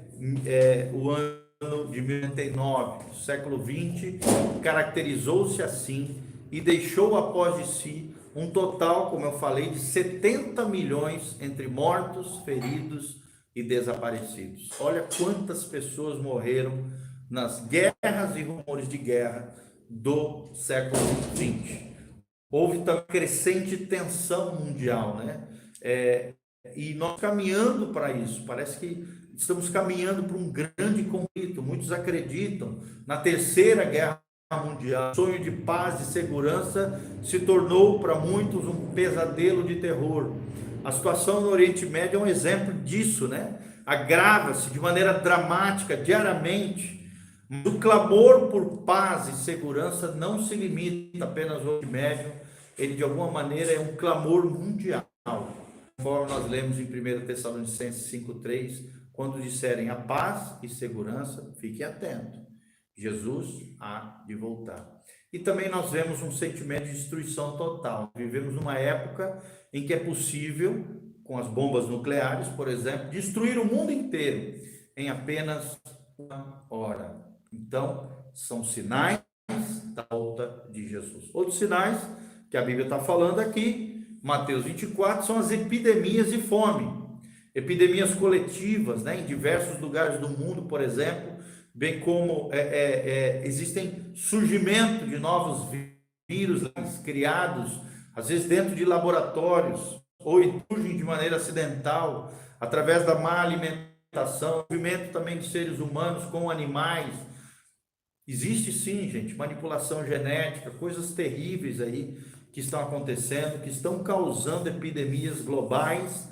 o ano de 1099. O século XX caracterizou-se assim e deixou após de si um total, como eu falei, de 70 milhões entre mortos, feridos e desaparecidos. Olha quantas pessoas morreram nas guerras e rumores de guerra do século XX. Houve também crescente tensão mundial, né? E nós caminhando para isso, parece que estamos caminhando para um grande conflito. Muitos acreditam na terceira guerra mundial. O sonho de paz e segurança se tornou para muitos um pesadelo de terror. A situação no Oriente Médio é um exemplo disso, né? Agrava-se de maneira dramática diariamente. O clamor por paz e segurança não se limita apenas ao Oriente Médio, ele de alguma maneira é um clamor mundial. Conforme nós lemos em 1 Tessalonicenses 5,3, quando disserem a paz e segurança, fique atento. Jesus há de voltar. E também nós vemos um sentimento de destruição total. Vivemos numa época em que é possível, com as bombas nucleares, por exemplo, destruir o mundo inteiro em apenas uma hora. Então, são sinais da volta de Jesus. Outros sinais que a Bíblia está falando aqui, Mateus 24, são as epidemias de fome. Epidemias coletivas, né, em diversos lugares do mundo, por exemplo, bem como existem surgimento de novos vírus criados, às vezes dentro de laboratórios, ou surgem de maneira acidental, através da má alimentação, movimento também de seres humanos com animais. Existe sim, gente, manipulação genética, coisas terríveis aí que estão acontecendo, que estão causando epidemias globais,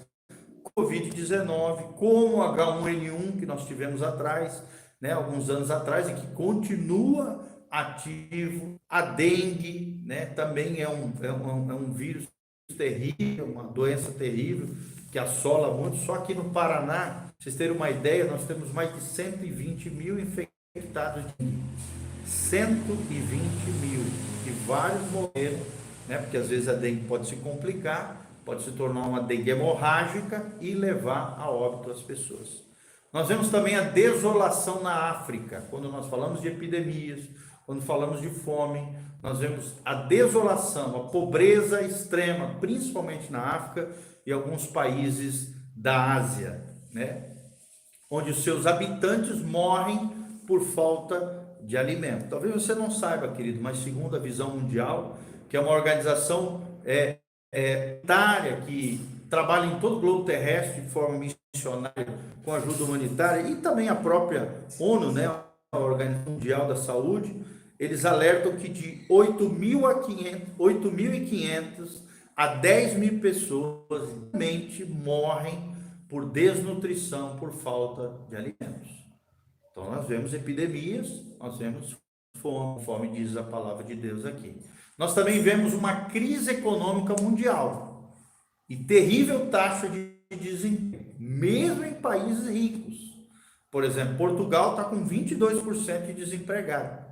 Covid-19, como o H1N1 que nós tivemos atrás, né, alguns anos atrás, e que continua ativo. A dengue, né, também é um vírus terrível, uma doença terrível que assola muito. Só aqui no Paraná, pra vocês terem uma ideia, nós temos mais de 120 mil infectados de dengue. 120 mil, e vários morreram, né, porque às vezes a dengue pode se complicar, pode se tornar uma dengue hemorrágica e levar a óbito as pessoas. Nós vemos também a desolação na África. Quando nós falamos de epidemias, quando falamos de fome, nós vemos a desolação, a pobreza extrema, principalmente na África e alguns países da Ásia, né, onde os seus habitantes morrem por falta de alimento. Talvez você não saiba, querido, mas segundo a Visão Mundial, que é uma organização que trabalha em todo o globo terrestre de forma missionária com ajuda humanitária, e também a própria ONU, né, a Organização Mundial da Saúde, eles alertam que de 8.500 a 10 mil pessoas realmente morrem por desnutrição, por falta de alimentos. Então nós vemos epidemias, nós vemos fome, conforme diz a palavra de Deus aqui. Nós também vemos uma crise econômica mundial e terrível taxa de desemprego, mesmo em países ricos. Por exemplo, Portugal está com 22% de desempregado.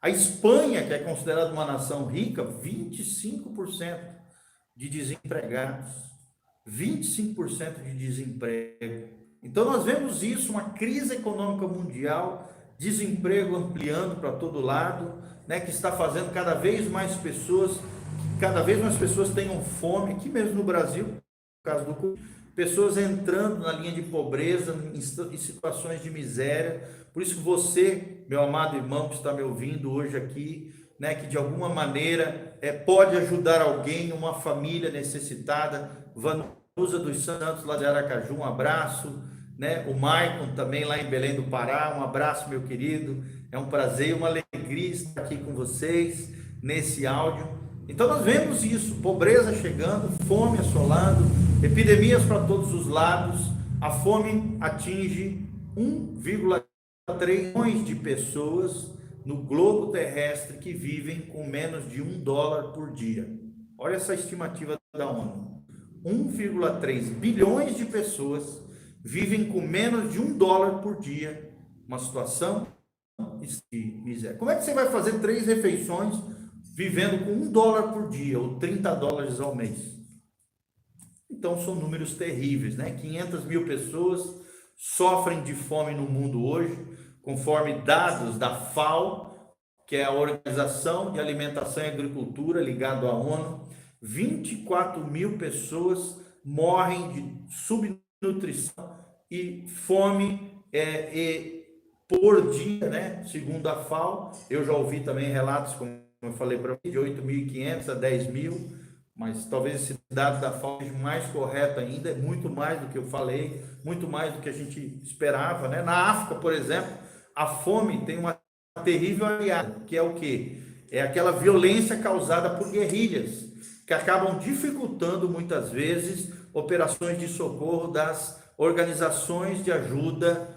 A Espanha, que é considerada uma nação rica, 25% de desempregados. 25% de desemprego. Então nós vemos isso, uma crise econômica mundial, desemprego ampliando para todo lado, né, que está fazendo cada vez mais pessoas tenham fome, aqui mesmo no Brasil, no caso do Covid, pessoas entrando na linha de pobreza, em situações de miséria. Por isso que você, meu amado irmão que está me ouvindo hoje aqui, né, que de alguma maneira pode ajudar alguém, uma família necessitada. Vanusa dos Santos, lá de Aracaju, um abraço, né? O Maicon também lá em Belém do Pará, um abraço, meu querido. É um prazer, uma alegria estar aqui com vocês nesse áudio. Então nós vemos isso, pobreza chegando, fome assolando, epidemias para todos os lados. A fome atinge 1,3 milhões de pessoas no globo terrestre que vivem com menos de $1 por dia. Olha essa estimativa da ONU. 1,3 bilhões de pessoas vivem com menos de $1 por dia. Uma situação de miséria. Como é que você vai fazer 3 refeições vivendo com $1 por dia, ou $30 ao mês? Então são números terríveis, né? 500 mil pessoas sofrem de fome no mundo hoje, conforme dados da FAO, que é a Organização de Alimentação e Agricultura, ligado à ONU. 24 mil pessoas morrem de subnutrição e fome por dia, né? Segundo a FAO. Eu já ouvi também relatos, como eu falei para você, de 8.500 a 10 mil, mas talvez esse dado da FAO seja mais correto ainda, é muito mais do que eu falei, muito mais do que a gente esperava, né? Na África, por exemplo, a fome tem uma terrível aliada, que é o quê? É aquela violência causada por guerrilhas, que acabam dificultando muitas vezes operações de socorro das organizações de ajuda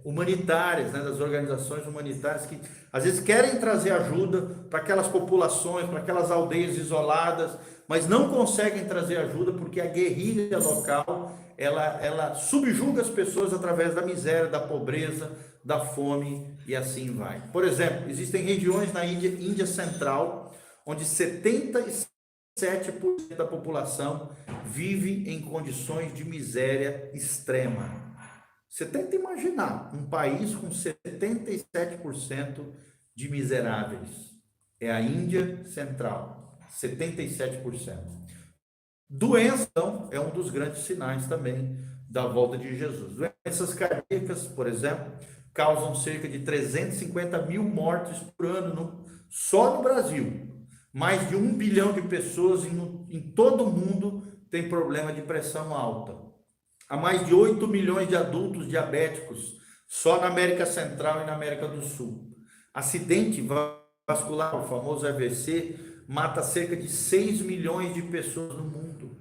humanitárias, né, das organizações humanitárias que às vezes querem trazer ajuda para aquelas populações, para aquelas aldeias isoladas, mas não conseguem trazer ajuda porque a guerrilha local ela subjuga as pessoas através da miséria, da pobreza, da fome e assim vai. Por exemplo, existem regiões na Índia Central onde 77% da população vive em condições de miséria extrema. Você tenta imaginar um país com 77% de miseráveis. É a Índia Central, 77%. Doença, então, é um dos grandes sinais também da volta de Jesus. Doenças cardíacas, por exemplo, causam cerca de 350 mil mortes por ano só no Brasil. Mais de 1 bilhão de pessoas em todo o mundo têm problema de pressão alta. Há mais de 8 milhões de adultos diabéticos só na América Central e na América do Sul. Acidente vascular, o famoso AVC, mata cerca de 6 milhões de pessoas no mundo.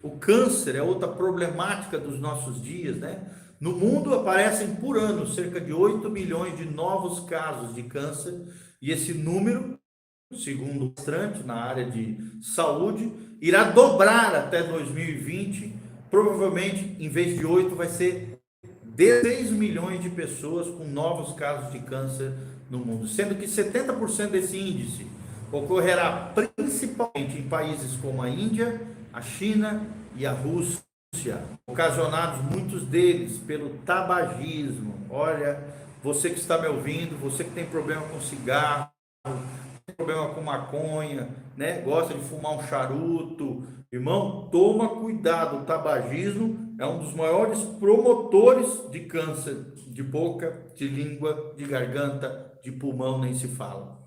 O câncer é outra problemática dos nossos dias, né? No mundo aparecem por ano cerca de 8 milhões de novos casos de câncer, e esse número, segundo o Trant, na área de saúde, irá dobrar até 2020. Provavelmente, em vez de 8, vai ser 16 milhões de pessoas com novos casos de câncer no mundo, sendo que 70% desse índice ocorrerá principalmente em países como a Índia, a China e a Rússia, ocasionados muitos deles pelo tabagismo. Olha, você que está me ouvindo, você que tem problema com cigarro, tem problema com maconha, né? Gosta de fumar um charuto, irmão, toma cuidado. O tabagismo é um dos maiores promotores de câncer de boca, de língua, de garganta, de pulmão, nem se fala.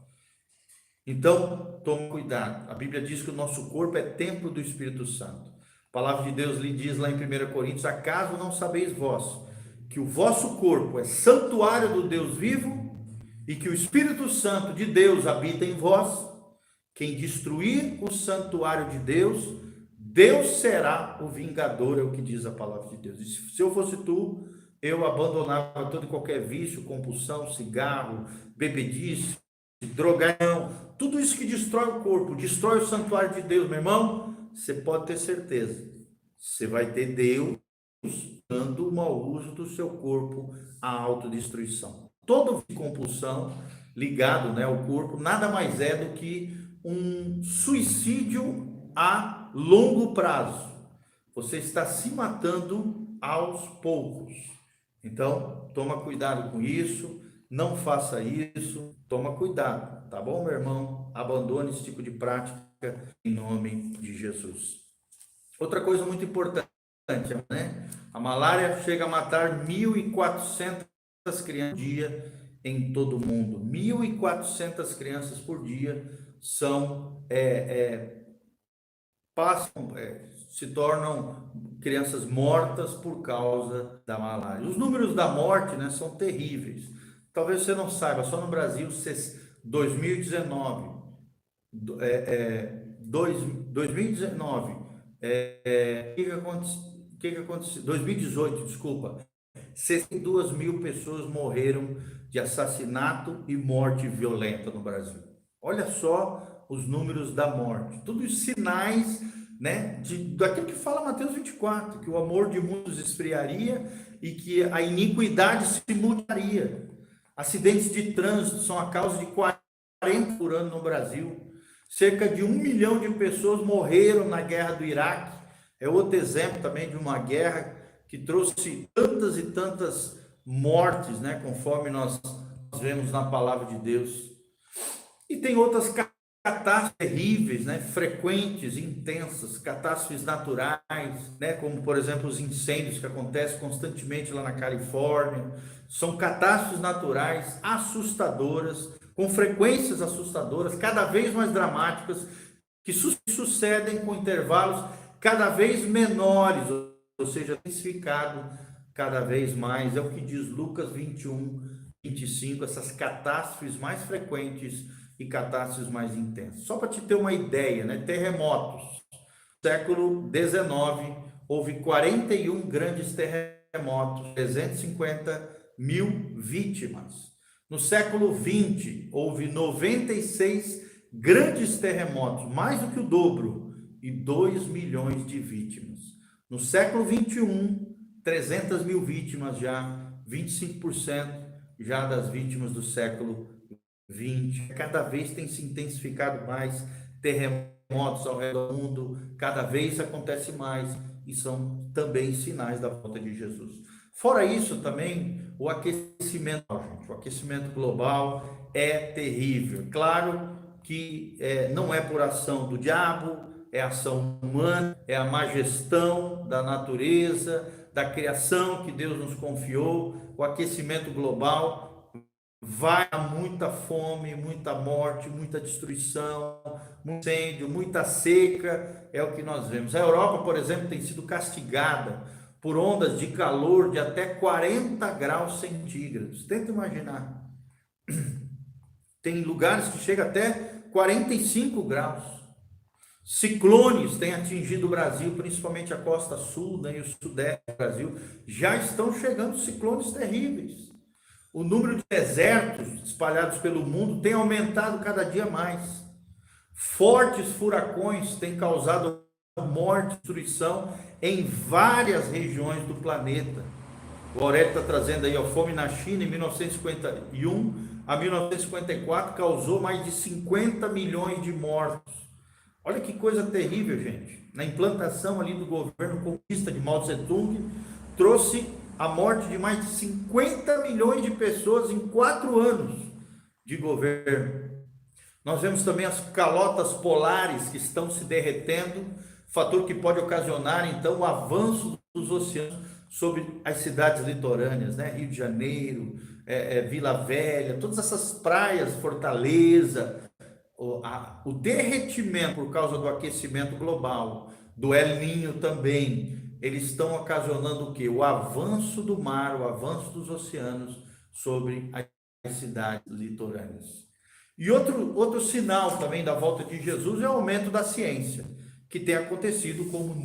Então, tome cuidado. A Bíblia diz que o nosso corpo é templo do Espírito Santo. A palavra de Deus lhe diz lá em 1 Coríntios: acaso não sabeis vós que o vosso corpo é santuário do Deus vivo e que o Espírito Santo de Deus habita em vós? Quem destruir o santuário de Deus, Deus será o vingador, é o que diz a palavra de Deus. E se eu fosse tu, eu abandonava todo e qualquer vício, compulsão, cigarro, bebedice, drogação, tudo isso que destrói o corpo, destrói o santuário de Deus, meu irmão. Você pode ter certeza, você vai ter Deus dando o mau uso do seu corpo à autodestruição. Toda compulsão ligado, né, ao corpo nada mais é do que um suicídio a longo prazo. Você está se matando aos poucos. Então, toma cuidado com isso, não faça isso, toma cuidado, tá bom, meu irmão? Abandone esse tipo de prática em nome de Jesus. Outra coisa muito importante, né? A malária chega a matar 1.400 crianças por dia em todo o mundo. 1.400 crianças por dia se tornam crianças mortas por causa da malária. Os números da morte, né, são terríveis. Talvez você não saiba, só no Brasil, 2019, 2019, o que aconteceu? 2018, desculpa, 62 mil pessoas morreram de assassinato e morte violenta no Brasil. Olha só os números da morte, tudo isso sinais, né, daquilo que fala Mateus 24, que o amor de muitos esfriaria e que a iniquidade se mudaria. Acidentes de trânsito são a causa de 40 por ano no Brasil. Cerca de 1 milhão de pessoas morreram na guerra do Iraque. É outro exemplo também de uma guerra que trouxe tantas e tantas mortes, né, conforme nós vemos na palavra de Deus. E tem outras catástrofes terríveis, né, frequentes, intensas, catástrofes naturais, né, como por exemplo os incêndios que acontecem constantemente lá na Califórnia. São catástrofes naturais assustadoras, com frequências assustadoras, cada vez mais dramáticas, que sucedem com intervalos cada vez menores, ou seja, intensificado cada vez mais. É o que diz Lucas 21, 25, essas catástrofes mais frequentes e catástrofes mais intensas. Só para te ter uma ideia, né? Terremotos. No século XIX, houve 41 grandes terremotos, 350 mil vítimas. No século XX, houve 96 grandes terremotos, mais do que o dobro, e 2 milhões de vítimas. No século 21, 300 mil vítimas já, 25% já das vítimas do século 20. Cada vez tem se intensificado mais, terremotos ao redor do mundo, cada vez acontece mais, e são também sinais da volta de Jesus. Fora isso também, o aquecimento, gente, o aquecimento global é terrível. Claro que não é por ação do diabo, é ação humana, é a má gestão da natureza, da criação que Deus nos confiou. O aquecimento global vai a muita fome, muita morte, muita destruição, muito incêndio, muita seca, é o que nós vemos. A Europa, por exemplo, tem sido castigada por ondas de calor de até 40 graus centígrados. Tenta imaginar. Tem lugares que chega até 45 graus. Ciclones têm atingido o Brasil, principalmente a costa sul, né, e o sudeste do Brasil. Já estão chegando ciclones terríveis. O número de desertos espalhados pelo mundo tem aumentado cada dia mais. Fortes furacões têm causado morte e destruição em várias regiões do planeta. O Aurélio está trazendo aí, a fome na China em 1951 a 1954 causou mais de 50 milhões de mortos. Olha que coisa terrível, gente. Na implantação ali do governo comunista de Mao Tse-tung, trouxe a morte de mais de 50 milhões de pessoas em 4 anos de governo. Nós vemos também as calotas polares que estão se derretendo, fator que pode ocasionar, então, o avanço dos oceanos sobre as cidades litorâneas, né? Rio de Janeiro, Vila Velha, todas essas praias, Fortaleza. O derretimento por causa do aquecimento global, do El Niño também, eles estão ocasionando o quê? O avanço do mar, o avanço dos oceanos sobre as cidades litorâneas. E outro sinal também da volta de Jesus é o aumento da ciência, que tem acontecido como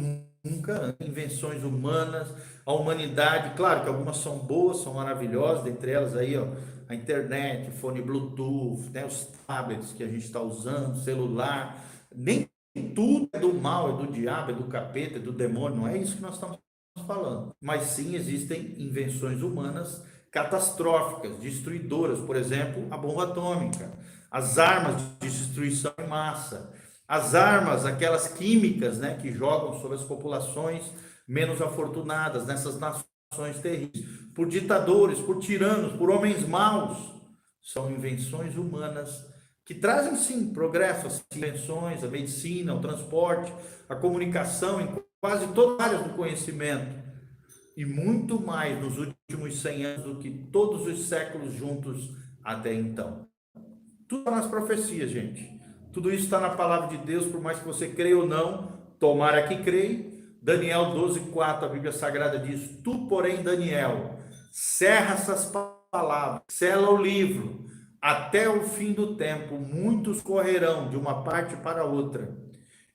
nunca, invenções humanas, a humanidade, claro que algumas são boas, são maravilhosas, dentre elas aí, ó, a internet, o fone Bluetooth, né, os tablets que a gente está usando, celular, nem tudo é do mal, é do diabo, é do capeta, é do demônio, não é isso que nós estamos falando. Mas sim, existem invenções humanas catastróficas, destruidoras, por exemplo, a bomba atômica, as armas de destruição em massa, as armas, aquelas químicas, né, que jogam sobre as populações menos afortunadas, nessas nações terríveis, por ditadores, por tiranos, por homens maus, são invenções humanas que trazem sim progresso, as invenções, a medicina, o transporte, a comunicação, em quase todas as áreas do conhecimento, e muito mais nos últimos 100 anos do que todos os séculos juntos até então. Tudo está nas profecias, gente. Tudo isso está na palavra de Deus, por mais que você creia ou não, tomara que creia. Daniel 12:4, a Bíblia Sagrada diz: tu, porém, Daniel, cerra essas palavras, sela o livro, até o fim do tempo, muitos correrão de uma parte para outra,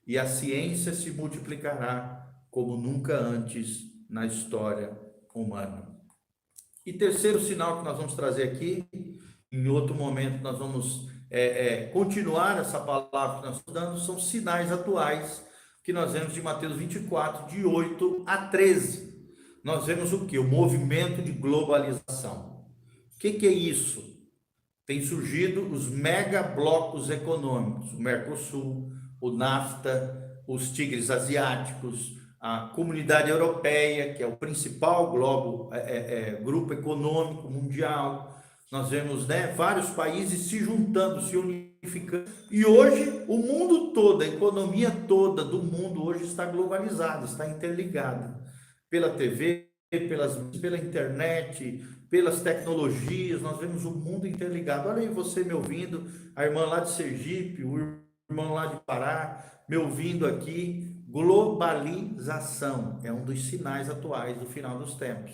e a ciência se multiplicará como nunca antes na história humana. E terceiro sinal que nós vamos trazer aqui, em outro momento nós vamos continuar essa palavra que nós estamos dando, são sinais atuais que nós vemos de Mateus 24, de 8 a 13. Nós vemos o que? O movimento de globalização. O que é isso? Tem surgido os mega blocos econômicos, o Mercosul, o NAFTA, os tigres asiáticos, a Comunidade Europeia, que é o principal grupo econômico mundial. Nós vemos, né, vários países se juntando, se unificando. E hoje o mundo todo, a economia toda do mundo hoje está globalizada, está interligada. Pela TV, pela internet, pelas tecnologias, nós vemos o mundo interligado. Olha aí você me ouvindo, a irmã lá de Sergipe, o irmão lá de Pará, me ouvindo aqui. Globalização é um dos sinais atuais do final dos tempos.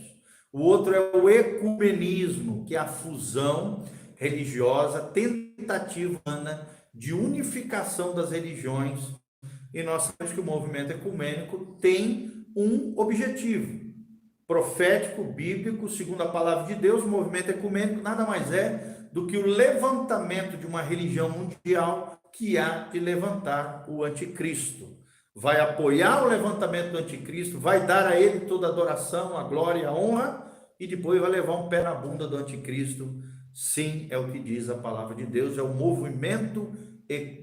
O outro é o ecumenismo, que é a fusão religiosa, tentativa humana de unificação das religiões. E nós sabemos que o movimento ecumênico tem um objetivo profético, bíblico, segundo a palavra de Deus. O movimento ecumênico nada mais é do que o levantamento de uma religião mundial que há de levantar o anticristo. vai apoiar o levantamento do anticristo, vai dar a ele toda a adoração, a glória, a honra, e depois vai levar um pé na bunda do anticristo. Sim, é o que diz a palavra de Deus, é o movimento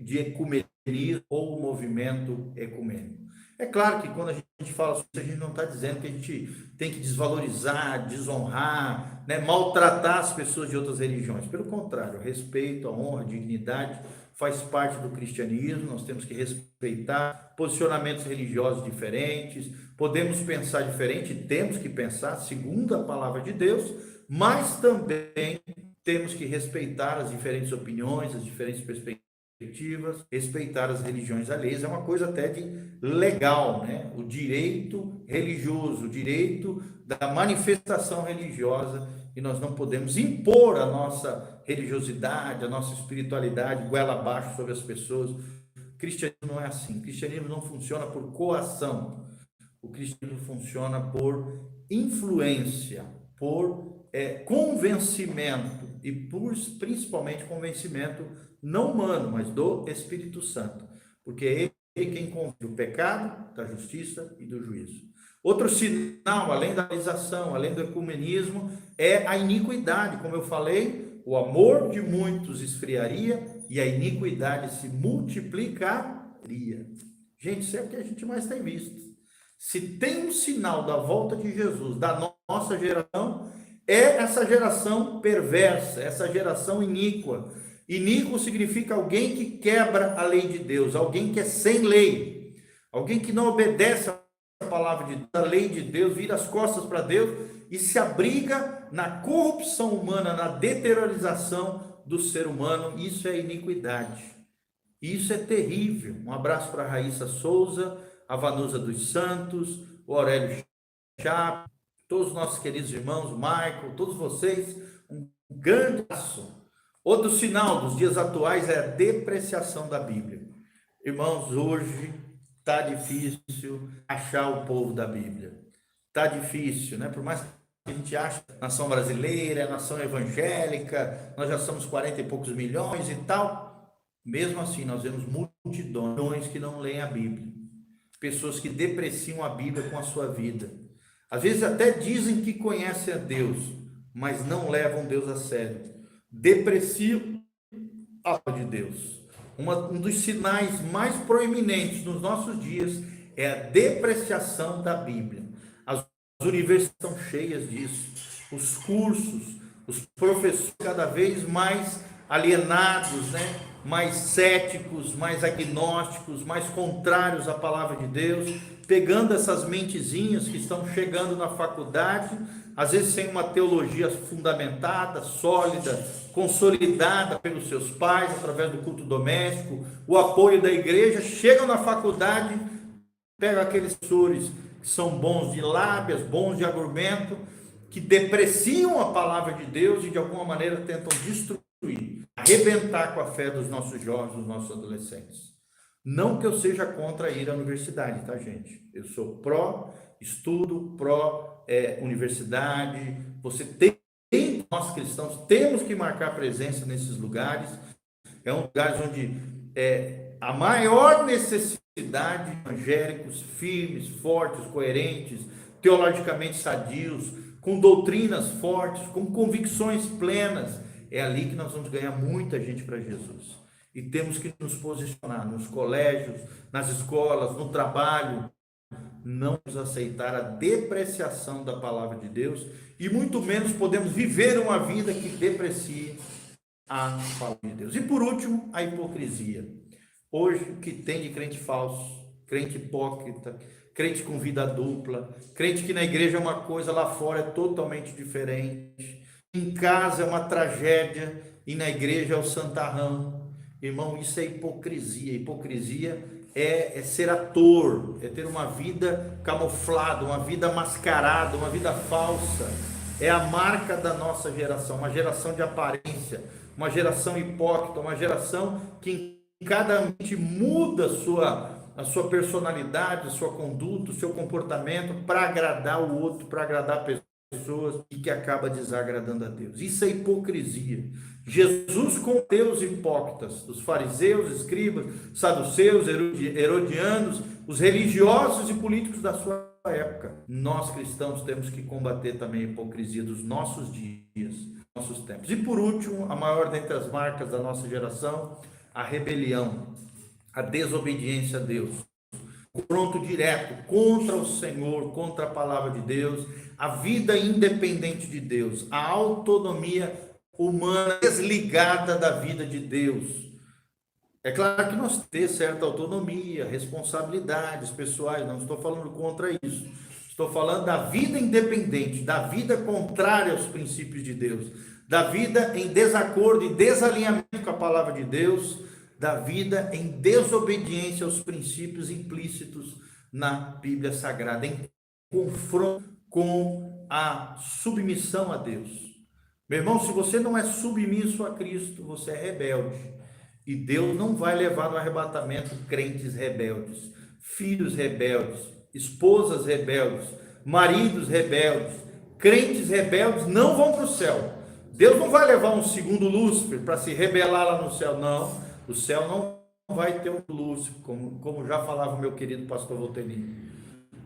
de ecumenismo ou o movimento ecumênico. É claro que quando a gente fala sobre isso, a gente não está dizendo que a gente tem que desvalorizar, desonrar, né, maltratar as pessoas de outras religiões. Pelo contrário, o respeito, a honra, a dignidade faz parte do cristianismo. Nós temos que respeitar posicionamentos religiosos diferentes, podemos pensar diferente, temos que pensar segundo a palavra de Deus, mas também temos que respeitar as diferentes opiniões, as diferentes perspectivas, respeitar as religiões alheias. É uma coisa até de legal, né? O direito religioso, o direito da manifestação religiosa, e nós não podemos impor a nossa religiosidade, a nossa espiritualidade goela abaixo sobre as pessoas. O cristianismo não é assim. O cristianismo não funciona por coação. O cristianismo funciona por influência, por convencimento, e por principalmente convencimento não humano, mas do Espírito Santo, porque é ele quem convence o pecado, da justiça e do juízo. Outro sinal, além da realização, além do ecumenismo, é a iniquidade. Como eu falei, o amor de muitos esfriaria e a iniquidade se multiplicaria. Gente, isso é o que a gente mais tem visto. Se tem um sinal da volta de Jesus, da nossa geração, é essa geração perversa, essa geração iníqua. Iníquo significa alguém que quebra a lei de Deus, alguém que é sem lei, alguém que não obedece a palavra de Deus, a lei de Deus, vira as costas para Deus e se abriga na corrupção humana, na deteriorização do ser humano. Isso é iniquidade. Isso é terrível. Um abraço para a Raíssa Souza, a Vanusa dos Santos, o Aurélio Chaves, todos os nossos queridos irmãos, o Michael, todos vocês, um grande abraço. Outro sinal dos dias atuais é a depreciação da Bíblia. Irmãos, hoje está difícil achar o povo da Bíblia. Está difícil, né? Por mais que a gente ache nação brasileira, nação evangélica, nós já somos 40 e poucos milhões e tal. Mesmo assim, nós vemos multidões que não leem a Bíblia. Pessoas que depreciam a Bíblia com a sua vida. Às vezes até dizem que conhecem a Deus, mas não levam Deus a sério. Depreciam a palavra de Deus. Um dos sinais mais proeminentes nos nossos dias é a depreciação da Bíblia. As universidades estão cheias disso. Os cursos, os professores cada vez mais alienados, né? Mais céticos, mais agnósticos, mais contrários à palavra de Deus, pegando essas mentezinhas que estão chegando na faculdade, às vezes sem uma teologia fundamentada, sólida, consolidada pelos seus pais, através do culto doméstico, o apoio da igreja, chegam na faculdade, pegam aqueles professores que são bons de lábias, bons de argumento, que depreciam a palavra de Deus e de alguma maneira tentam destruir, arrebentar com a fé dos nossos jovens, dos nossos adolescentes. Não que eu seja contra ir à universidade, tá, gente? Eu sou pró-estudo, pró-universidade. Você tem, nós cristãos, temos que marcar presença nesses lugares. É um lugar onde a maior necessidade de evangélicos firmes, fortes, coerentes, teologicamente sadios, com doutrinas fortes, com convicções plenas. É ali que nós vamos ganhar muita gente para Jesus. E temos que nos posicionar nos colégios, nas escolas, no trabalho. Não vamos aceitar a depreciação da palavra de Deus e muito menos podemos viver uma vida que deprecie a palavra de Deus. E por último, a hipocrisia. Hoje, o que tem de crente falso, crente hipócrita, crente com vida dupla, crente que na igreja é uma coisa, lá fora é totalmente diferente. Em casa é uma tragédia e na igreja é o santarrão. Irmão, isso é hipocrisia. Hipocrisia é ser ator, é ter uma vida camuflada, uma vida mascarada, uma vida falsa. É a marca da nossa geração, uma geração de aparência, uma geração hipócrita, uma geração que em cada ambiente muda a sua personalidade, a sua conduta, o seu comportamento para agradar o outro, para agradar a pessoa. pessoas e que acaba desagradando a Deus. Isso é hipocrisia. Jesus combateu os hipócritas, os fariseus, escribas, saduceus, herodianos, os religiosos e políticos da sua época. Nós cristãos temos que combater também a hipocrisia dos nossos dias, nossos tempos. E por último, a maior dentre as marcas da nossa geração, a rebelião, a desobediência a Deus. Confronto direto contra o Senhor, contra a palavra de Deus, a vida independente de Deus, a autonomia humana desligada da vida de Deus. É claro que nós temos certa autonomia, responsabilidades pessoais, não estou falando contra isso. Estou falando da vida independente, da vida contrária aos princípios de Deus, da vida em desacordo e desalinhamento com a palavra de Deus, da vida em desobediência aos princípios implícitos na Bíblia Sagrada, em confronto com a submissão a Deus. Meu irmão, se você não é submisso a Cristo, você é rebelde. E Deus não vai levar no arrebatamento crentes rebeldes, filhos rebeldes, esposas rebeldes, maridos rebeldes, crentes rebeldes não vão para o céu. Deus não vai levar um segundo Lúcifer para se rebelar lá no céu, não. O céu não vai ter um Lúcifer, como já falava o meu querido pastor Volteni.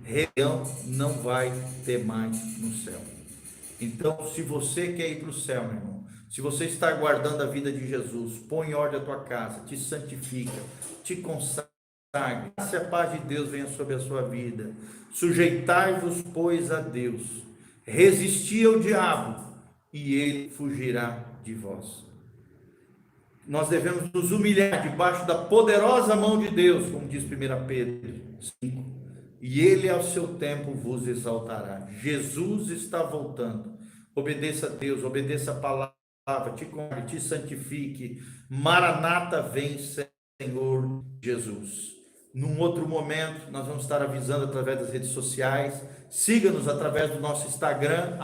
Rebelião não vai ter mais no céu. Então, se você quer ir para o céu, meu irmão, se você está guardando a vida de Jesus, põe em ordem a tua casa, te santifica, te consagre, se a paz de Deus venha sobre a sua vida. Sujeitai-vos, pois, a Deus, resisti ao diabo, e ele fugirá de vós. Nós devemos nos humilhar debaixo da poderosa mão de Deus, como diz 1 Pedro 5, e ele ao seu tempo vos exaltará. Jesus está voltando. Obedeça a Deus, obedeça a palavra, te santifique. Maranata, vem, Senhor Jesus. Num outro momento, nós vamos estar avisando através das redes sociais. Siga-nos através do nosso Instagram,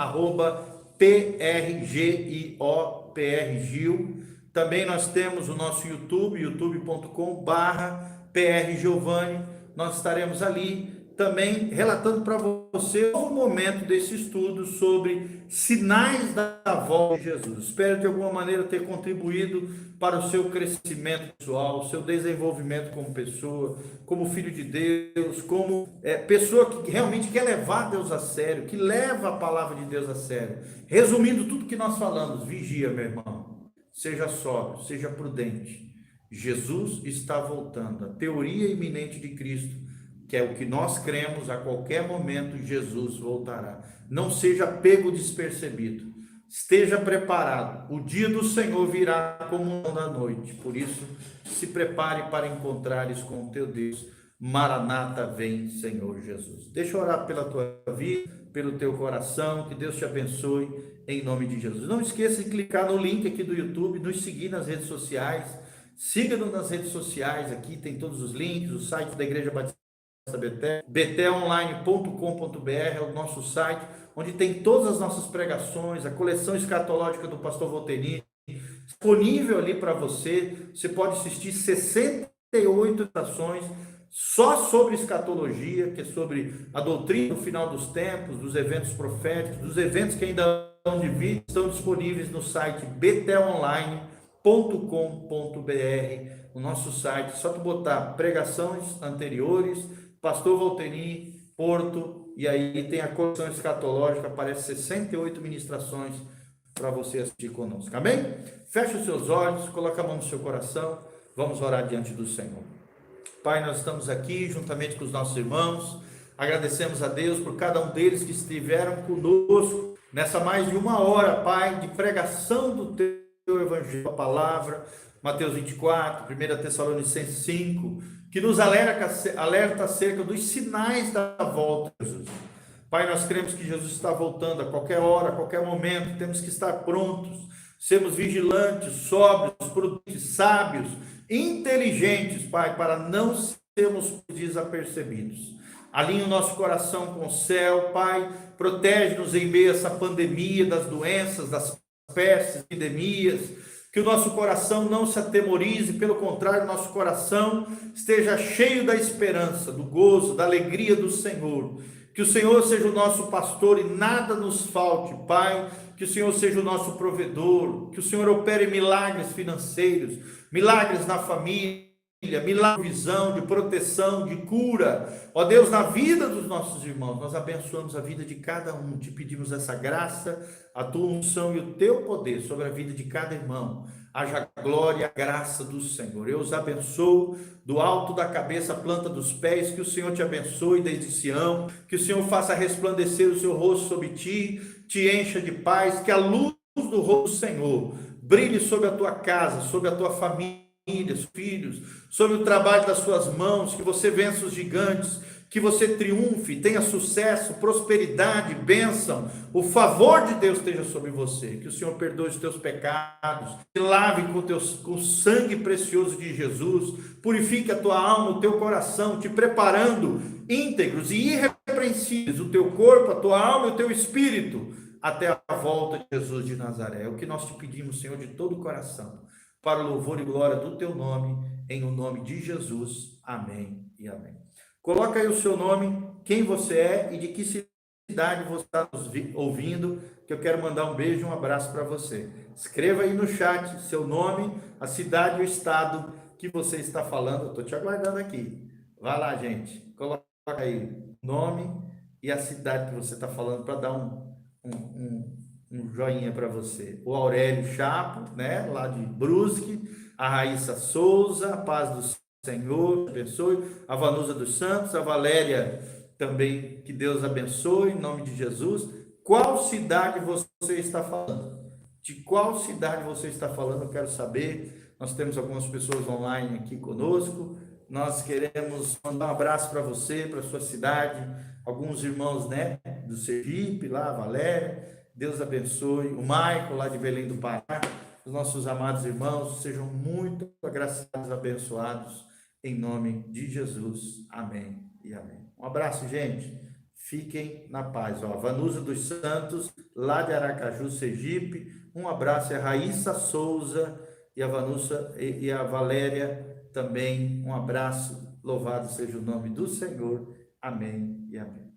@PRGIOPRGil. Também nós temos o nosso YouTube, youtube.com/PRGiovanni. Nós estaremos ali também relatando para você o momento desse estudo sobre sinais da volta de Jesus. Espero de alguma maneira ter contribuído para o seu crescimento pessoal, o seu desenvolvimento como pessoa, como filho de Deus, como pessoa que realmente quer levar Deus a sério, que leva a palavra de Deus a sério. Resumindo tudo que nós falamos, vigia, meu irmão, seja sóbrio, seja prudente. Jesus está voltando, a teoria iminente de Cristo, que é o que nós cremos, a qualquer momento Jesus voltará. Não seja pego despercebido, esteja preparado, o dia do Senhor virá como um da noite, por isso se prepare para encontrares com o teu Deus. Maranata, vem, Senhor Jesus. Deixa eu orar pela tua vida, pelo teu coração, que Deus te abençoe em nome de Jesus. Não esqueça de clicar no link aqui do YouTube, nos seguir nas redes sociais, siga-nos nas redes sociais, aqui tem todos os links, o site da Igreja Batista Betel, betelonline.com.br é o nosso site, onde tem todas as nossas pregações, a coleção escatológica do pastor Volteni, disponível ali para você. Você pode assistir 68 estações só sobre escatologia, que é sobre a doutrina do final dos tempos, dos eventos proféticos, dos eventos que ainda não de vir, estão disponíveis no site betelonline.com.br, o nosso site. Só tu botar pregações anteriores, Pastor Volteni, Porto, e aí tem a coleção escatológica, aparece 68 ministrações para você assistir conosco, amém? Feche os seus olhos, coloca a mão no seu coração, vamos orar diante do Senhor. Pai, nós estamos aqui juntamente com os nossos irmãos, agradecemos a Deus por cada um deles que estiveram conosco nessa mais de uma hora, Pai, de pregação do teu evangelho, a palavra, Mateus 24, 1 Tessalonicenses 5, que nos alerta acerca dos sinais da volta de Jesus. Pai, nós cremos que Jesus está voltando a qualquer hora, a qualquer momento, temos que estar prontos, sermos vigilantes, sóbrios, prudentes, sábios, inteligentes, Pai, para não sermos desapercebidos. Alinha o nosso coração com o céu, Pai, protege-nos em meio a essa pandemia, das doenças, das pestes, epidemias, que o nosso coração não se atemorize, pelo contrário, nosso coração esteja cheio da esperança, do gozo, da alegria do Senhor, Que o Senhor seja o nosso pastor e nada nos falte, Pai. Que o Senhor seja o nosso provedor. Que o Senhor opere milagres financeiros, milagres na família, milagre de visão, de proteção, de cura. Ó Deus, na vida dos nossos irmãos, nós abençoamos a vida de cada um. Te pedimos essa graça, a tua unção e o teu poder sobre a vida de cada irmão. Haja glória e a graça do Senhor. Eu os abençoo do alto da cabeça à planta dos pés. Que o Senhor te abençoe desde Sião. Que o Senhor faça resplandecer o seu rosto sobre ti, te encha de paz. Que a luz do rosto do Senhor brilhe sobre a tua casa, sobre a tua família, filhos, sobre o trabalho das suas mãos. Que você vença os gigantes, que você triunfe, tenha sucesso, prosperidade, bênção, o favor de Deus esteja sobre você, que o Senhor perdoe os teus pecados, te lave com o sangue precioso de Jesus, purifique a tua alma, o teu coração, te preparando íntegros e irrepreensíveis, o teu corpo, a tua alma e o teu espírito, até a volta de Jesus de Nazaré. É o que nós te pedimos, Senhor, de todo o coração, para o louvor e glória do teu nome, em o nome de Jesus. Amém e amém. Coloca aí o seu nome, quem você é e de que cidade você está nos ouvindo, que eu quero mandar um beijo e um abraço para você. Escreva aí no chat seu nome, a cidade e o estado que você está falando. Eu estou te aguardando aqui. Vai lá, gente. Coloca aí o nome e a cidade que você está falando para dar um joinha para você. O Aurélio Chapo, né, lá de Brusque, a Raíssa Souza, a paz do Senhor abençoe, a Vanusa dos Santos, a Valéria também, que Deus abençoe, em nome de Jesus. Qual cidade você está falando? De qual cidade você está falando? Eu quero saber. Nós temos algumas pessoas online aqui conosco. Nós queremos mandar um abraço para você, para a sua cidade. Alguns irmãos, né, do Sergipe, lá, a Valéria. Deus abençoe. O Michael, lá de Belém do Pará. Os nossos amados irmãos, sejam muito agraciados, abençoados, em nome de Jesus. Amém e amém. Um abraço, gente. Fiquem na paz. Ó, Vanusa dos Santos, lá de Aracaju, Sergipe. Um abraço. É a Raíssa Souza e a Vanusa e a Valéria também. Um abraço. Louvado seja o nome do Senhor. Amém e amém.